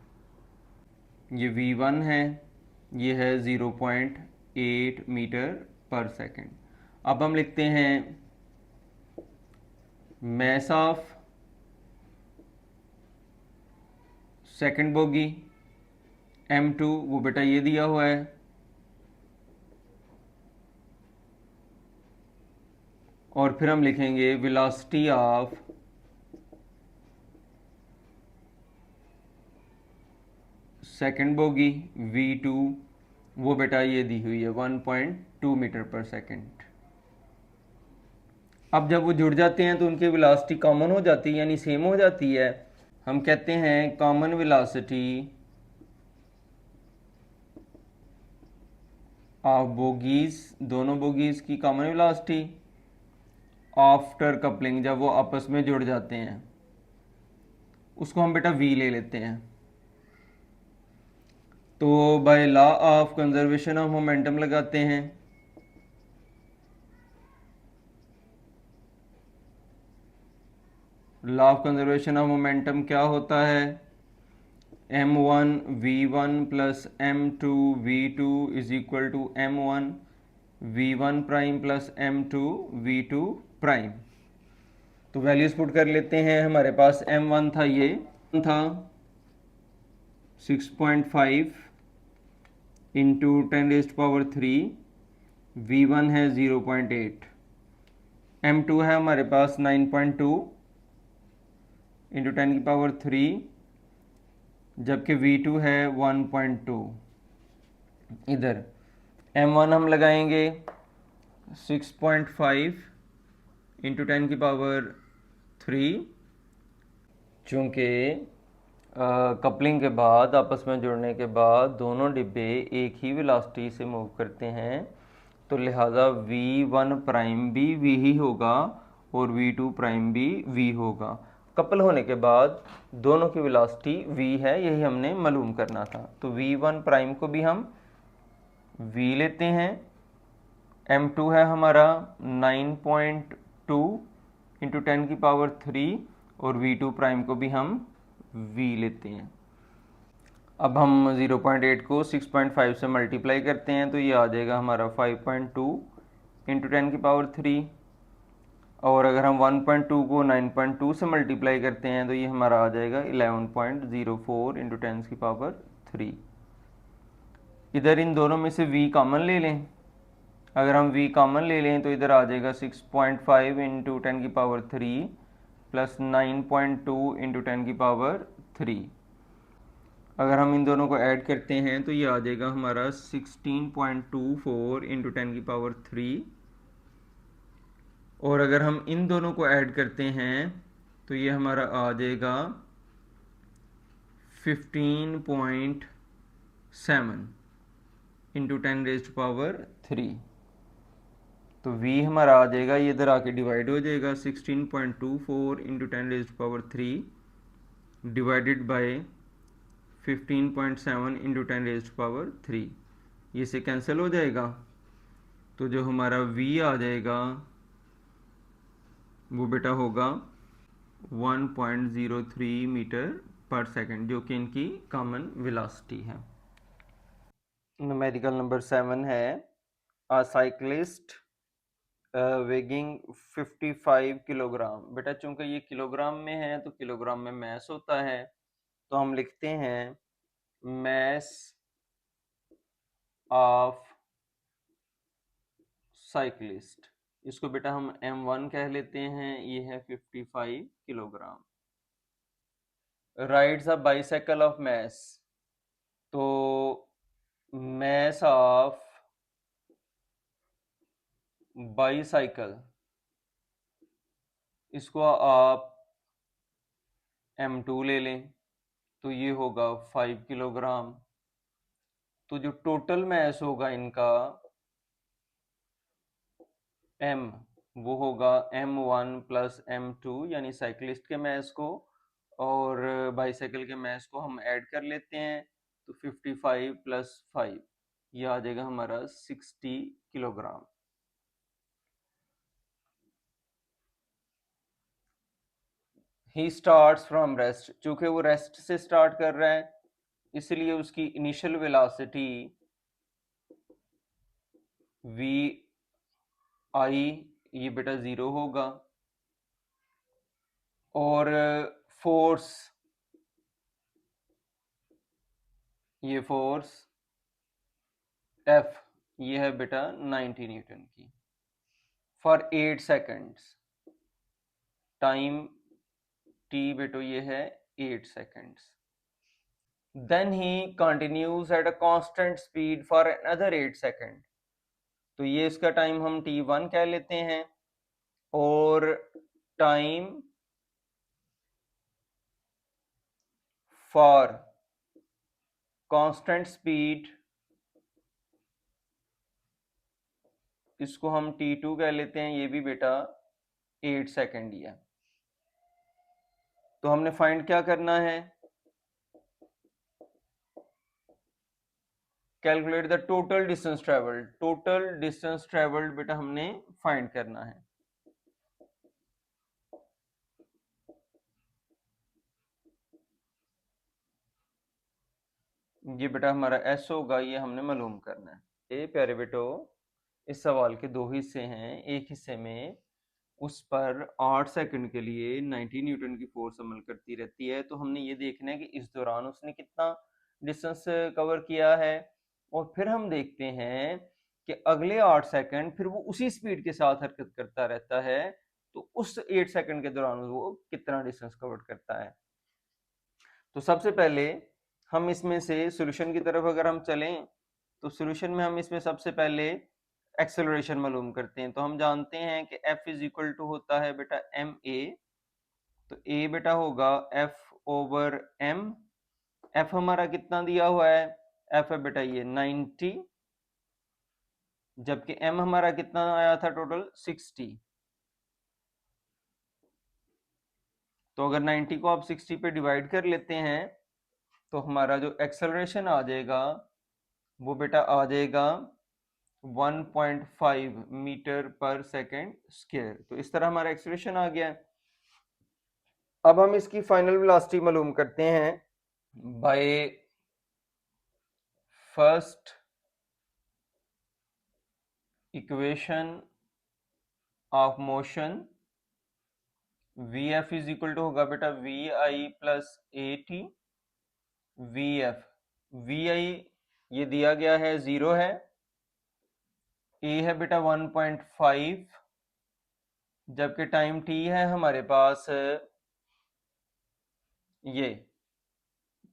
ये V1 है, ये है 0.8 मीटर पर सेकेंड। अब हम लिखते हैं mass of second bogie M2, वो बेटा ये दिया हुआ है, और फिर हम लिखेंगे velocity of second bogie V2, वो बेटा ये दी हुई है 1.2 मीटर पर सेकेंड। अब जब वो जुड़ जाते हैं तो उनकी वेलोसिटी कॉमन हो जाती है यानी सेम हो जाती है। हम कहते हैं कॉमन वेलोसिटी ऑफ बोगीज, दोनों बोगीज की कॉमन वेलोसिटी आफ्टर कपलिंग, जब वो आपस में जुड़ जाते हैं, उसको हम बेटा V ले लेते हैं। तो by law of conservation of momentum लगाते हैं, law of conservation of momentum क्या होता है, M1 V1 plus M2 V2 is equal to M1 V1 prime plus M2 V2 prime. तो वैल्यूज पुट कर लेते हैं। हमारे पास M1 था, ये था 6.5 इंटू 10⁻³ V1 है 0.8, M2 है हमारे पास 9.2 इंटू 10⁻³, जबकि V2 है 1.2। इधर M1 हम लगाएंगे 6.5 इंटू 10⁻³। चूँकि कपलिंग के बाद, आपस में जुड़ने के बाद दोनों डिब्बे एक ही वेलोसिटी से मूव करते हैं, तो लिहाजा V1 प्राइम भी V ही होगा और V2 प्राइम भी V होगा। कपल होने के बाद दोनों की वेलोसिटी V है, यही हमने मालूम करना था। तो V1 प्राइम को भी हम V लेते हैं। M2 है हमारा 9.2 इंटू 10⁻³ और V2 प्राइम को भी हम V लेते हैं। अब हम 0.8 को 6.5 से मल्टीप्लाई करते हैं तो ये आ जाएगा हमारा 5.2 इंटू 10⁻³, और अगर हम 1.2 को 9.2 से मल्टीप्लाई करते हैं तो ये हमारा आ जाएगा 11.04 इंटू 10⁻³ इधर इन दोनों में से v कॉमन ले लें। अगर हम v कॉमन ले लें तो इधर आ जाएगा 6.5 इंटू 10⁻³ प्लस 9.2 इंटू 10⁻³। अगर हम इन दोनों को ऐड करते हैं तो ये आ जाएगा हमारा 16.24 इंटू 10⁻³ और अगर हम इन दोनों को ऐड करते हैं तो ये हमारा आ जाएगा 15.7 इंटू 10⁻³ तो v हमारा आ जाएगा, ये इधर आके डिवाइड हो जाएगा 16.24 इंटू 10⁻³ डिवाइडेड बाय 15.7 इंटू 10⁻³। ये से कैंसिल हो जाएगा तो जो हमारा v आ जाएगा वो बेटा होगा 1.03 मीटर पर सेकंड, जो कि इनकी कॉमन वेलोसिटी है। न्यूमेरिकल नंबर 7 है अ साइक्लिस्ट वेगिंग 55 किलोग्राम। बेटा चूंकि ये किलोग्राम में है तो किलोग्राम में मैस होता है, तो हम लिखते हैं मैस ऑफ साइक्लिस्ट। इसको बेटा हम m1 कह लेते हैं, ये है 55 kilogram. Rides a bicycle of mass, तो मैस ऑफ बाईसाइकिल इसको आप m2 ले लें तो ये होगा 5 किलोग्राम। तो जो टोटल मैस होगा इनका m, वो होगा m1 प्लस m2, यानी साइकिलिस्ट के मैस को और बाईसाइकिल के मैस को हम ऐड कर लेते हैं तो 55 प्लस 5 ये आ जाएगा हमारा 60 kilogram. He starts from rest, चूंकि वो रेस्ट से स्टार्ट कर रहा है इसलिए उसकी इनिशियल वेलोसिटी वी आई ये बेटा 0 होगा और फोर्स, ये फोर्स एफ ये है बेटा 90 न्यूटन की फॉर 8 सेकेंड्स। टाइम टी बेटो ये है 8 seconds. Then he continues at a constant speed for another 8 second, तो ये इसका टाइम हम t1 कह लेते हैं और टाइम फॉर कांस्टेंट स्पीड इसको हम t2 कह लेते हैं, ये भी बेटा 8 सेकेंड ही है। तो हमने फाइंड क्या करना है, calculate the total distance travelled. Total distance travelled बेटा हमने फाइंड करना है। ये बेटा हमारा एस होगा, ये हमने मालूम करना है। ए प्यारे बेटो, इस सवाल के दो हिस्से हैं। एक हिस्से में उस पर 8 सेकंड के लिए 90 न्यूटन की फोर्स अमल करती रहती है, तो हमने ये देखना है कि इस दौरान उसने कितना डिस्टेंस कवर किया है और फिर हम देखते हैं कि अगले 8 सेकंड फिर वो उसी स्पीड के साथ हरकत करता रहता है, तो उस 8 सेकंड के दौरान वो कितना डिस्टेंस कवर करता है। तो सबसे पहले हम इसमें से सॉल्यूशन की तरफ अगर हम चलें तो सॉल्यूशन में हम इसमें सबसे पहले एक्सेलरेशन मालूम करते हैं। तो हम जानते हैं कि F इज इक्वल टू होता है बेटा एम ए, तो ए बेटा होगा F ओवर एम। F हमारा कितना दिया हुआ है, F है बेटा ये 90, जबकि M हमारा कितना आया था टोटल 60। तो अगर 90 को आप 60 पे डिवाइड कर लेते हैं तो हमारा जो एक्सेलरेशन आ जाएगा वो बेटा आ जाएगा 1.5 मीटर पर सेकेंड स्क्वायर। तो इस तरह हमारा एक्सेलरेशन आ गया है। अब हम इसकी फाइनल वेलोसिटी मालूम करते हैं by first equation of motion. V F is equal to होगा बेटा V I plus A T. V F, V I ये दिया गया है 0 है, ए है बेटा 1.5, जबकि टाइम टी है हमारे पास ये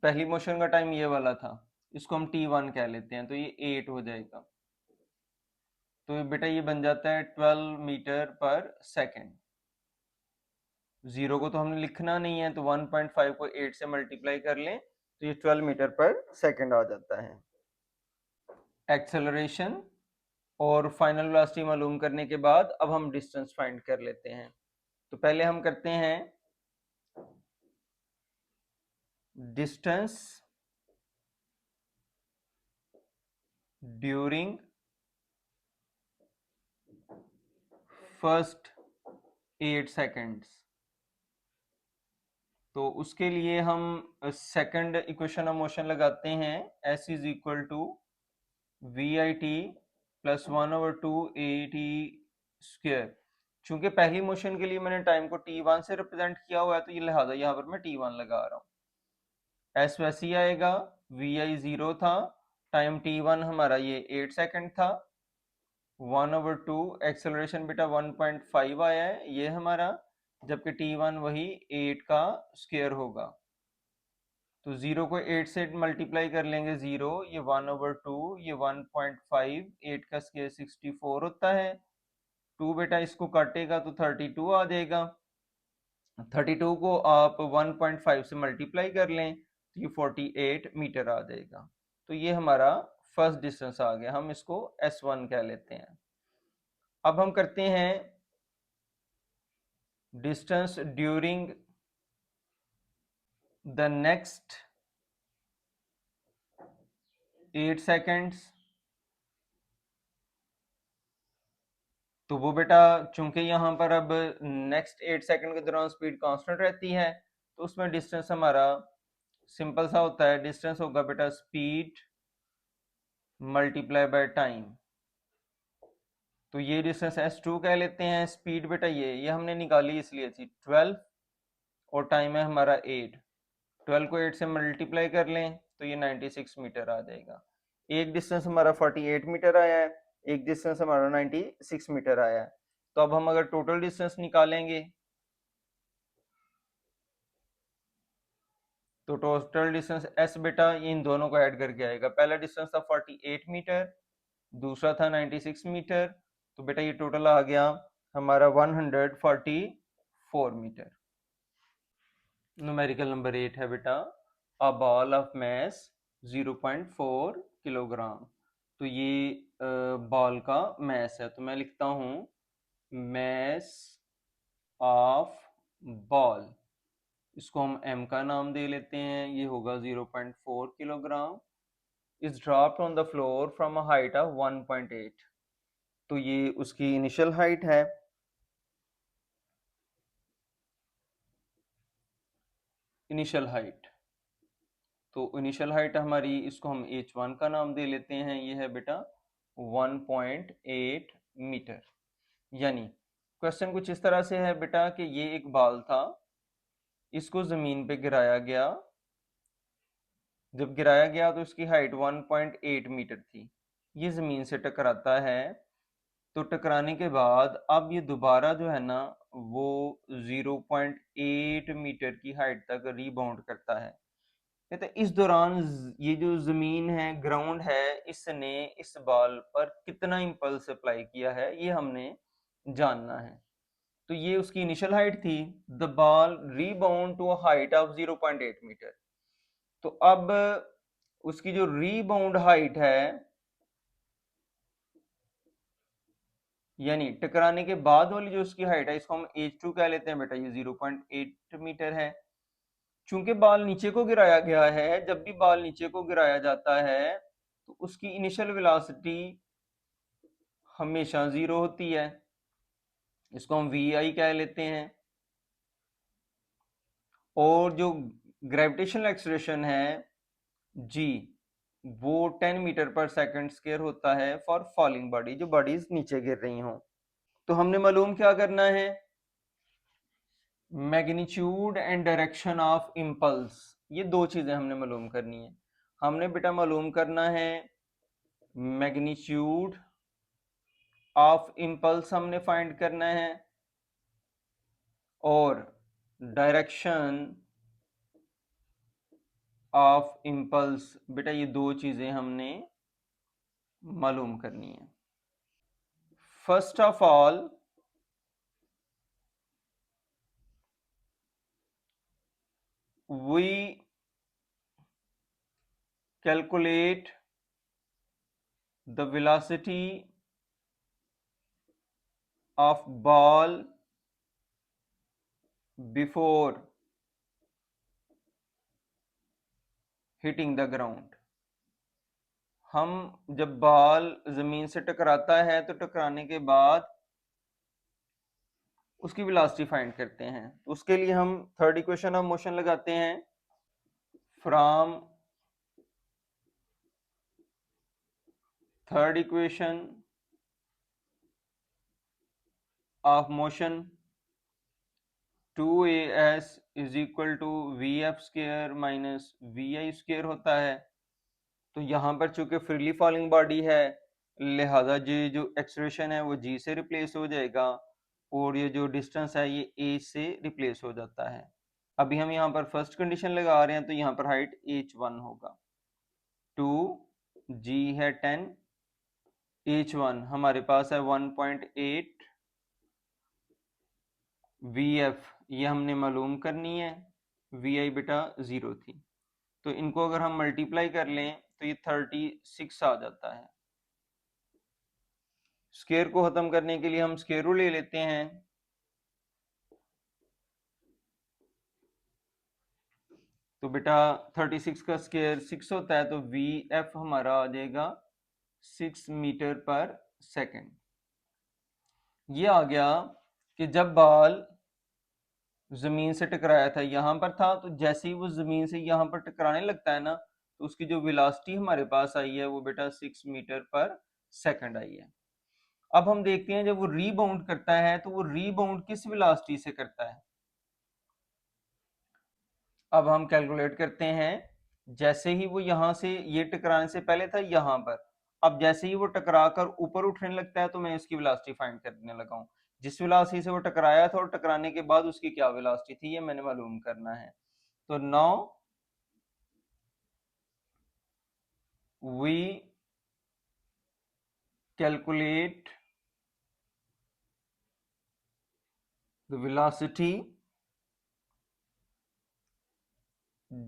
पहली मोशन का टाइम ये वाला था, इसको हम t1 कह लेते हैं, तो ये 8 हो जाएगा। तो बेटा ये बन जाता है 12 मीटर पर सेकेंड। 0 को तो हमने लिखना नहीं है, तो 1.5 को 8 से मल्टीप्लाई कर लें तो ये 12 मीटर पर सेकेंड आ जाता है। एक्सेलरेशन और फाइनल वेलोसिटी मालूम करने के बाद अब हम डिस्टेंस फाइंड कर लेते हैं। तो पहले हम करते हैं डिस्टेंस ड्यूरिंग फर्स्ट 8 सेकेंड्स। तो उसके लिए हम सेकंड इक्वेशन ऑफ मोशन लगाते हैं, s is equal to V I T plus 1/2 A T square. चूंकि पहली मोशन के लिए मैंने टाइम को t1 से रिप्रेजेंट किया हुआ है, तो ये लिहाजा यहाँ पर मैं t1 लगा रहा हूँ। s वैसे ही आएगा, वी आई 0 था, टाइम t1 हमारा ये 8 सेकंड था, 1/2 एक्सेलरेशन बेटा 1.5 आया है ये हमारा, जबकि t1 वही 8 का स्क्वायर होगा। तो 0 को 8 से मल्टीप्लाई कर लेंगे 0, ये 1/2, ये 1.5, 8 का स्क्वायर 64 होता है। 2 बेटा इसको काटेगा तो 32 आ जाएगा। 32 को आप 1.5 से मल्टीप्लाई कर लें तो ये 48 मीटर आ जाएगा। तो ये हमारा फर्स्ट डिस्टेंस आ गया, हम इसको S1 कह लेते हैं। अब हम करते हैं distance during the next 8 seconds. तो वो बेटा चूंकि यहाँ पर अब नेक्स्ट 8 सेकंड के दौरान स्पीड कांस्टेंट रहती है, तो उसमें डिस्टेंस हमारा सिंपल सा होता है, डिस्टेंस होगा बेटा स्पीड मल्टीप्लाई बाय टाइम। तो ये डिस्टेंस s2 कह लेते हैं। स्पीड बेटा ये हमने निकाली इसलिए थी 12 और टाइम है हमारा 8। 12 को 8 से मल्टीप्लाई कर लें तो ये 96 मीटर आ जाएगा। एक डिस्टेंस हमारा 48 मीटर आया है, एक डिस्टेंस हमारा 96 मीटर आया है। तो अब हम अगर टोटल डिस्टेंस निकालेंगे तो टोटल डिस्टेंस s बेटा इन दोनों को ऐड करके आएगा। पहला डिस्टेंस था 48 मीटर, दूसरा था 96 मीटर, तो बेटा ये टोटल आ गया हमारा 144 मीटर। न्यूमेरिकल नंबर 8 है बेटा a ball of mass 0.4 kilogram. तो ये बॉल का मैस है, तो मैं लिखता हूं मैस ऑफ बॉल, इसको हम m का नाम दे लेते हैं, ये होगा 0.4 kilogram, is dropped on the floor from a height of 1.8। तो ये उसकी इनिशियल हाइट है। इनिशियल हाइट, तो इनिशियल हाइट हमारी, इसको हम h1 का नाम दे लेते हैं, ये है बेटा 1.8 मीटर। यानी क्वेश्चन कुछ इस तरह से है बेटा कि ये एक बॉल था, इसको जमीन पे गिराया गया, जब गिराया गया तो इसकी हाइट 1.8 मीटर थी, ये जमीन से टकराता है, तो टकराने के बाद अब ये दोबारा जो है ना वो 0.8 मीटर की हाइट तक रीबाउंड करता है। कहते इस दौरान ये जो जमीन है, ग्राउंड है, इसने इस बॉल पर कितना इंपल्स अप्लाई किया है ये हमने जानना है। तो ये उसकी इनिशियल हाइट थी, the ball rebound to a height of 0.8 metre. तो अब उसकी जो रीबाउंड हाइट है, यानी टकराने के बाद वाली जो उसकी हाइट है, इसको हम h2 कह लेते हैं बेटा, ये 0.8 मीटर है। चूंकि बॉल नीचे को गिराया गया है, जब भी बॉल नीचे को गिराया जाता है तो उसकी इनिशियल वेलोसिटी हमेशा 0 होती है, इसको हम वी आई कह लेते हैं। और जो ग्रेविटेशनल एक्सलेरेशन है जी, वो 10 मीटर पर सेकंड स्क्वायर होता है फॉर फॉलिंग बॉडी, जो बॉडीज नीचे गिर रही हों। तो हमने मालूम क्या करना है, magnitude and direction of impulse, ये दो चीजें हमने मालूम करनी है। हमने बेटा मालूम करना है मैग्नीट्यूड ऑफ इम्पल्स हमने फाइंड करना है, और डायरेक्शन ऑफ इम्पल्स, बेटा ये दो चीजें हमने मालूम करनी है। First of all we calculate the velocity of ball before hitting the ground। हम जब बॉल जमीन से टकराता है तो टकराने के बाद उसकी वेलोसिटी फाइंड करते हैं। उसके लिए हम थर्ड इक्वेशन ऑफ मोशन लगाते हैं। From third equation of motion 2as is equal to V F square minus V I square होता है। तो यहाँ पर चूंकि फ्रीली फॉलिंग बॉडी है, लिहाजा ये जो एक्सलेरेशन है वो जी से रिप्लेस हो जाएगा, और ये जो डिस्टेंस है ये ए से रिप्लेस हो जाता है। अभी हम यहाँ पर फर्स्ट कंडीशन लगा रहे हैं, तो यहाँ पर हाइट h1 होगा, 2 g है 10, h1 हमारे पास है 1.8, vf ये हमने मालूम करनी है, vi बेटा 0 थी। तो इनको अगर हम मल्टीप्लाई कर लें तो ये 36 आ जाता है। स्केयर को खत्म करने के लिए हम स्केयर रूल ले लेते हैं। तो बेटा 36 का स्केयर 6 होता है, तो वी एफ हमारा आ जाएगा 6 मीटर पर सेकेंड। ये आ गया कि जब बॉल जमीन से टकराया था यहां पर था, तो जैसे ही वो जमीन से यहां पर टकराने लगता है ना, तो उसकी जो वेलोसिटी हमारे पास आई है वो बेटा 6 मीटर पर सेकंड आई है। अब हम देखते हैं जब वो रीबाउंड करता है तो वो रीबाउंड किस वेलोसिटी से करता है। अब हम कैलकुलेट करते हैं, जैसे ही वो यहां से ये टकराने से पहले था यहां पर, अब जैसे ही वो टकरा कर ऊपर उठने लगता है तो मैं इसकी वेलोसिटी फाइंड करने लगा हूं। जिस वेलोसिटी से वो टकराया था और टकराने के बाद उसकी क्या वेलोसिटी थी ये मैंने मालूम करना है। तो now we calculate the velocity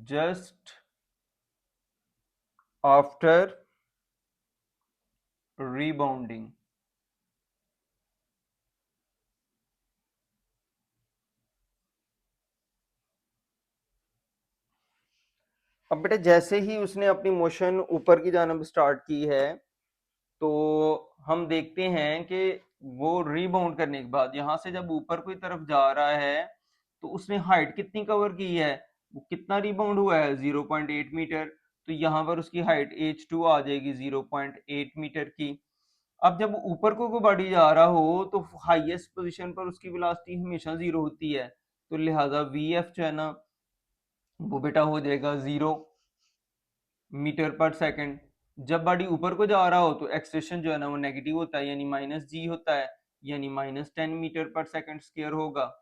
just after rebounding। अब बेटा जैसे ही उसने अपनी मोशन ऊपर की जानब स्टार्ट की है, तो हम देखते हैं कि वो रीबाउंड करने के बाद यहां से जब ऊपर की तरफ जा रहा है तो उसने हाइट कितनी कवर की है, वो कितना रीबाउंड हुआ है 0.8 मीटर। तो यहाँ पर उसकी हाइट h2 आ जाएगी 0.8 मीटर की। अब जब ऊपर को बॉडी जा रहा हो तो हाईएस्ट पोजीशन पर उसकी वेलोसिटी हमेशा 0 होती है, तो लिहाजा vf जो है ना वो बेटा हो जाएगा 0 मीटर पर सेकंड। जब बॉडी ऊपर को जा रहा हो तो एक्सलेरेशन जो है ना वो नेगेटिव होता है, यानी -g होता है, यानी -10 मीटर पर सेकंड स्क्वायर होगा।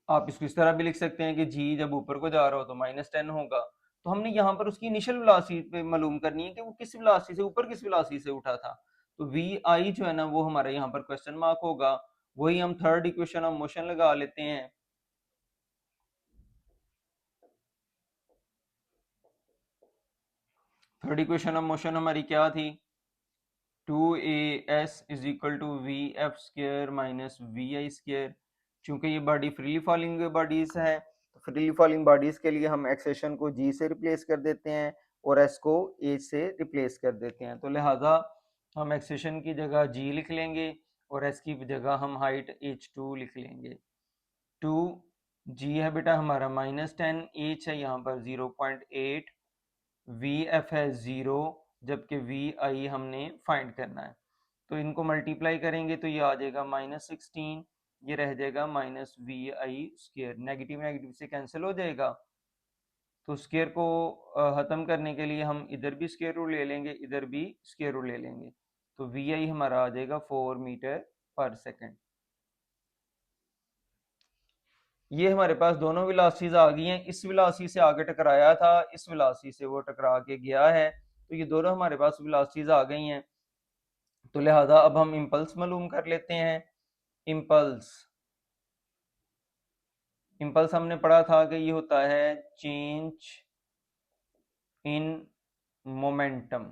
आप इसको इस तरह भी लिख सकते हैं कि g जब ऊपर को जा रहा हो तो -10 होगा। तो हमने यहाँ पर उसकी इनिशियल वेलोसिटी पे मालूम करनी है कि वो किस वेलोसिटी से ऊपर किस वेलोसिटी से उठा था। तो vi जो है ना वो हमारा यहाँ पर क्वेश्चन मार्क होगा। वही हम थर्ड इक्वेशन ऑफ मोशन लगा लेते हैं। थर्ड इक्वेशन ऑफ मोशन हमारी क्या थी, 2as is equal to V F square minus V I square. चूंकि ये बॉडी फ्रीली फॉलिंग बॉडीज है, तो फ्रीली फॉलिंग बॉडीज के लिए हम एक्सेशन को g से रिप्लेस कर देते हैं और s को a से रिप्लेस कर देते हैं। तो लिहाजा हम एक्सेशन की जगह g लिख लेंगे और s की जगह हम हाइट h2 लिख लेंगे। 2g है बेटा हमारा -10, h है यहाँ पर 0.8, वी एफ है 0, जबकि वी आई हमने फाइंड करना है। तो इनको मल्टीप्लाई करेंगे तो ये आ जाएगा -16, ये रह जाएगा -vi स्क्वायर, नेगेटिव नेगेटिव से कैंसिल हो जाएगा। तो स्क्वायर को ख़त्म करने के लिए हम इधर भी स्क्वायर रूट ले लेंगे, इधर भी स्क्वायर रूट ले लेंगे, तो वी आई हमारा आ जाएगा 4 मीटर पर सेकेंड। ये हमारे पास दोनों वेलोसिटीज आ गई हैं। इस वेलोसिटी से आगे टकराया था, इस वेलोसिटी से वो टकरा के गया है, तो ये दोनों हमारे पास वेलोसिटीज आ गई हैं। तो लिहाजा अब हम इम्पल्स मालूम कर लेते हैं। इम्पल्स इम्पल्स हमने पढ़ा था कि ये होता है change in momentum.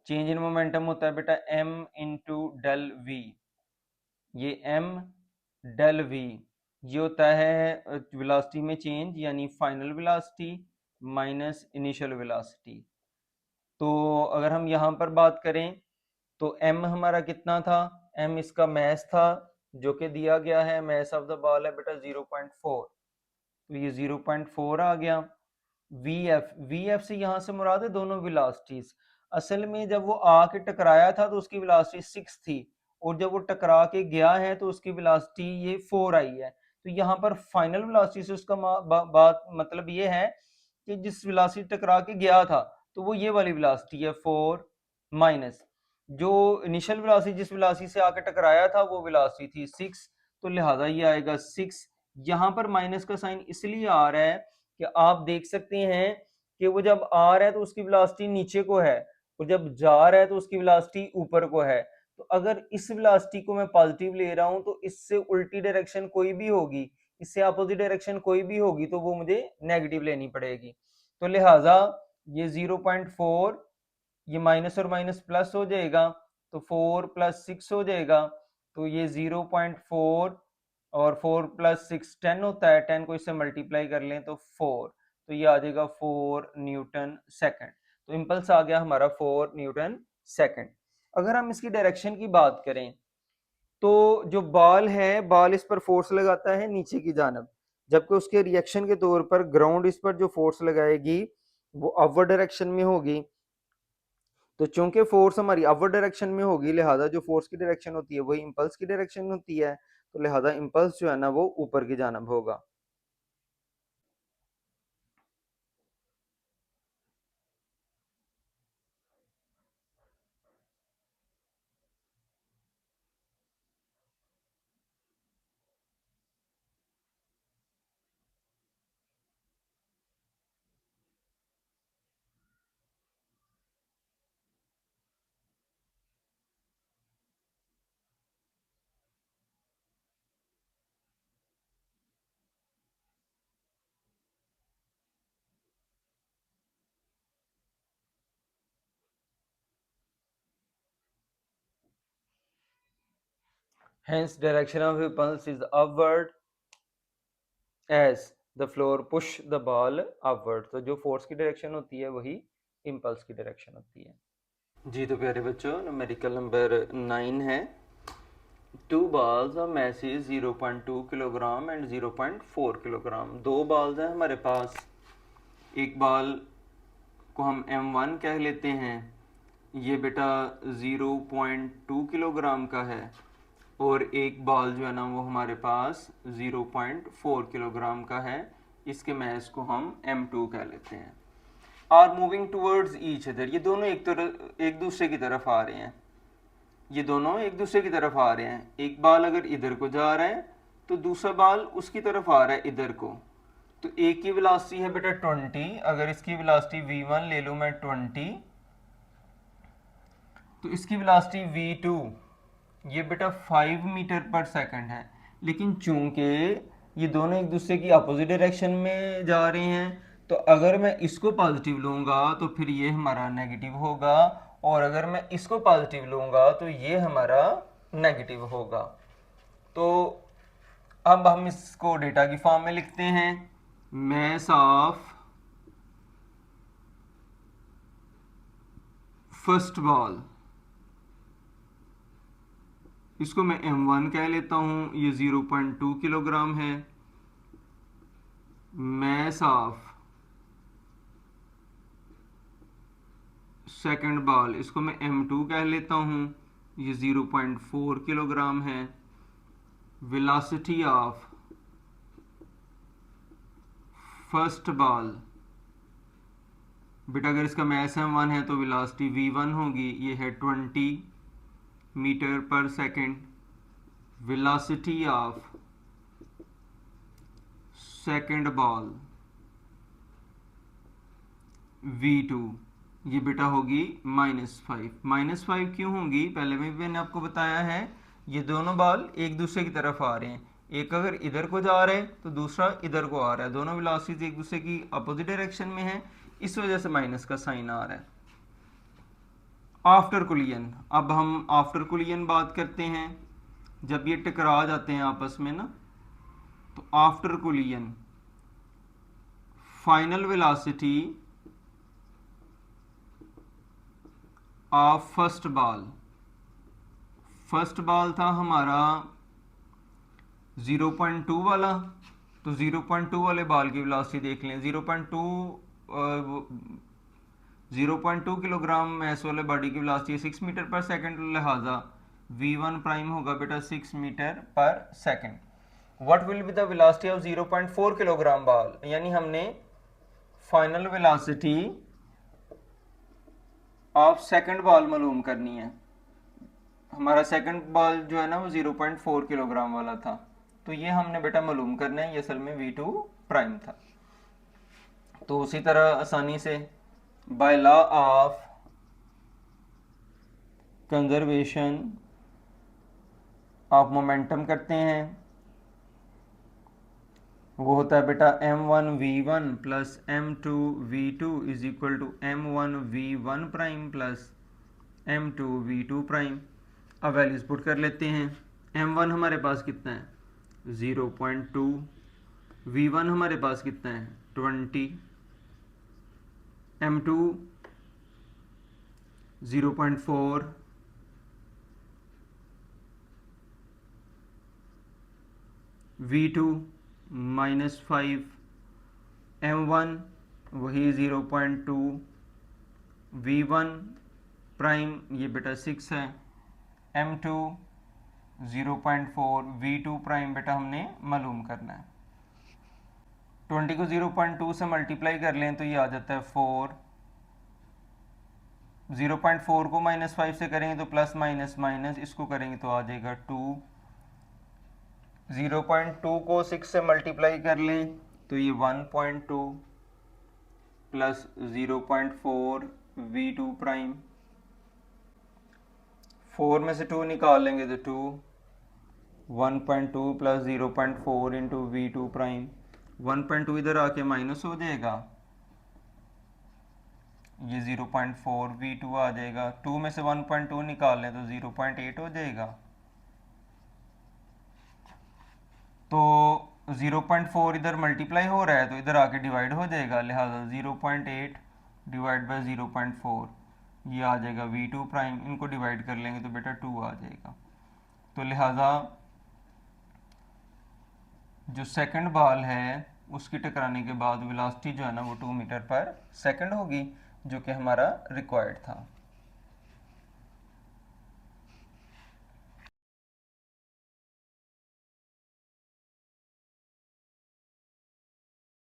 Change in momentum होता है बेटा m इंटू डेल वी। ये m डेल वी ये होता है वेलोसिटी में चेंज, यानी final velocity minus initial velocity. तो अगर हम यहाँ पर बात करें तो m हमारा कितना था, m इसका मैस था जो कि दिया गया है, मैस ऑफ द बॉल है बेटा 0.4, तो ये 0.4 आ गया। वी एफ से यहाँ से मुराद है दोनों वेलोसिटीज। असल में जब वो आके टकराया था तो उसकी वेलोसिटी 6 थी, और जब वो टकरा के गया है तो उसकी वेलोसिटी ये 4 आई है। तो यहाँ पर फाइनल वेलोसिटी से उसका बात मतलब ये है कि जिस वेलोसिटी टकरा के गया था तो वो ये वाली वेलोसिटी है 4, माइनस जो इनिशियल वेलोसिटी जिस वेलोसिटी से आके टकराया था वो वेलोसिटी थी 6, तो लिहाजा ये आएगा 6। यहाँ पर माइनस का साइन इसलिए आ रहा है कि आप देख सकते हैं कि वो जब आ रहा है तो उसकी वेलोसिटी नीचे को है, और जब जा रहा है तो उसकी वेलोसिटी ऊपर को है। तो अगर इस वेलोसिटी को मैं पॉजिटिव ले रहा हूं तो इससे उल्टी डायरेक्शन कोई भी होगी, इससे अपोजिट डायरेक्शन कोई भी होगी, तो वो मुझे नेगेटिव लेनी पड़ेगी। तो लिहाजा ये 0.4, ये माइनस और माइनस प्लस हो जाएगा, तो 4 प्लस 6 हो जाएगा, तो ये 0.4 और 4 प्लस 6 10 होता है, 10 को इससे मल्टीप्लाई कर लें तो 4, तो ये आ जाएगा 4 न्यूटन सेकंड। तो इम्पल्स आ गया हमारा 4 न्यूटन सेकंड। अगर हम इसकी डायरेक्शन की बात करें तो जो बॉल है, बॉल इस पर फोर्स लगाता है नीचे की जानब, जबकि उसके रिएक्शन के तौर पर ग्राउंड इस पर जो फोर्स लगाएगी वो अपवर्ड डायरेक्शन में होगी। तो चूंकि फोर्स हमारी अपवर्ड डायरेक्शन में होगी, लिहाजा जो फोर्स की डायरेक्शन होती है वही इंपल्स की डायरेक्शन होती है, तो लिहाजा इंपल्स जो है ना वो ऊपर की जानब होगा। Hence direction of impulse is upward as the floor push the ball upward। तो जो फोर्स की डायरेक्शन होती है वही इंपल्स की डायरेक्शन होती है। जी तो प्यारे बच्चों, न्यूमेरिकल नंबर 9 है। Two balls of mass is 0.2 kilogram and 0.4 kilogram. दो balls हैं हमारे पास, एक बॉल को हम m1 कह लेते हैं, ये बेटा 0.2 किलोग्राम का है, और एक बॉल जो है ना वो हमारे पास 0.4 किलोग्राम का है, इसके मैस को हम m2 कह लेते हैं। Are moving towards each other, ये दोनों एक दूसरे की तरफ आ रहे हैं, ये दोनों एक दूसरे की तरफ आ रहे हैं। एक बाल अगर इधर को जा रहा है तो दूसरा बाल उसकी तरफ आ रहा है इधर को। तो एक की वेलोसिटी है बेटा 20, अगर इसकी वेलोसिटी v1 ले लूं मैं 20, तो इसकी वेलोसिटी v2 ये बेटा 5 मीटर पर सेकंड है। लेकिन चूंकि ये दोनों एक दूसरे की अपोजिट डायरेक्शन में जा रहे हैं, तो अगर मैं इसको पॉजिटिव लूंगा तो फिर ये हमारा नेगेटिव होगा, और अगर मैं इसको पॉजिटिव लूंगा तो ये हमारा नेगेटिव होगा। तो अब हम इसको डेटा की फॉर्म में लिखते हैं। मैस ऑफ फर्स्ट बॉल, इसको मैं m1 कह लेता हूं, ये 0.2 किलोग्राम है। मैस ऑफ सेकंड बॉल, इसको मैं m2 कह लेता हूं, ये 0.4 किलोग्राम है। वेलोसिटी ऑफ फर्स्ट बॉल, बेटा अगर इसका मैस m1 है तो वेलोसिटी v1 होगी, ये है 20 metre per second. Velocity of second ball v2, ये बेटा होगी -5। -5 क्यों होगी, पहले में भी मैंने आपको बताया है, ये दोनों बॉल एक दूसरे की तरफ आ रहे हैं, एक अगर इधर को जा रहा है तो दूसरा इधर को आ रहा है, दोनों वेलोसिटीज एक दूसरे की अपोजिट डायरेक्शन में है, इस वजह से माइनस का साइन आ रहा है। आफ्टर कुलियन, अब हम आफ्टर कुलियन बात करते हैं, जब ये टकरा जाते हैं आपस में ना, तो after कुलियन final velocity of first ball, first ball था हमारा 0.2 वाला, तो 0.2 वाले बॉल की वेलोसिटी देख लें, 0.2 किलोग्राम मैस वाले बॉडी की वेलोसिटी 6 मीटर पर सेकंड, लिहाजा v1 प्राइम होगा बेटा 6 metre per second. What will be the velocity of 0.4 kilogram ball, यानी हमने final velocity of second ball मालूम करनी है। हमारा सेकंड बॉल जो है ना वो 0.4 किलोग्राम वाला था, तो ये हमने बेटा मालूम करना है, ये असल में v2 प्राइम था। तो उसी तरह आसानी से by law of conservation of momentum करते हैं, वो होता है बेटा m1v1 plus m2v2 is equal to m1v1 prime plus m2v2 prime. अब वैल्यूज पुट कर लेते हैं, m1 हमारे पास कितना है 0.2, v1 हमारे पास कितना है 20, m2 0.4, v2 -5, m1 वही 0.2, v1 प्राइम ये बेटा 6 है, m2 0.4, v2 प्राइम बेटा हमने मालूम करना है। 20 को 0.2 से मल्टीप्लाई कर लें तो ये आ जाता है 4, 0.4 को -5 से करेंगे तो प्लस माइनस माइनस, इसको करेंगे तो आ जाएगा 2, 0.2 को 6 से मल्टीप्लाई कर लें तो ये 1.2 प्लस 0.4 v2 प्राइम, 4 में से 2 निकाल लेंगे तो 2, 1.2 प्लस 0.4 इंटू v2 प्राइम, 1.2 इधर आके माइनस हो जाएगा, ये 0.4 v2 आ जाएगा, 2 में से 1.2 निकाल लें तो 0.8 हो जाएगा, तो 0.4 इधर मल्टीप्लाई हो रहा है तो इधर आके डिवाइड हो जाएगा, लिहाजा 0.8 डिवाइड बाय 0.4 ये आ जाएगा v2 प्राइम, इनको डिवाइड कर लेंगे तो बेटा 2 आ जाएगा। तो लिहाजा जो सेकंड बॉल है उसकी टकराने के बाद वेलोसिटी जो है ना वो 2 मीटर पर सेकंड होगी, जो कि हमारा रिक्वायर्ड था।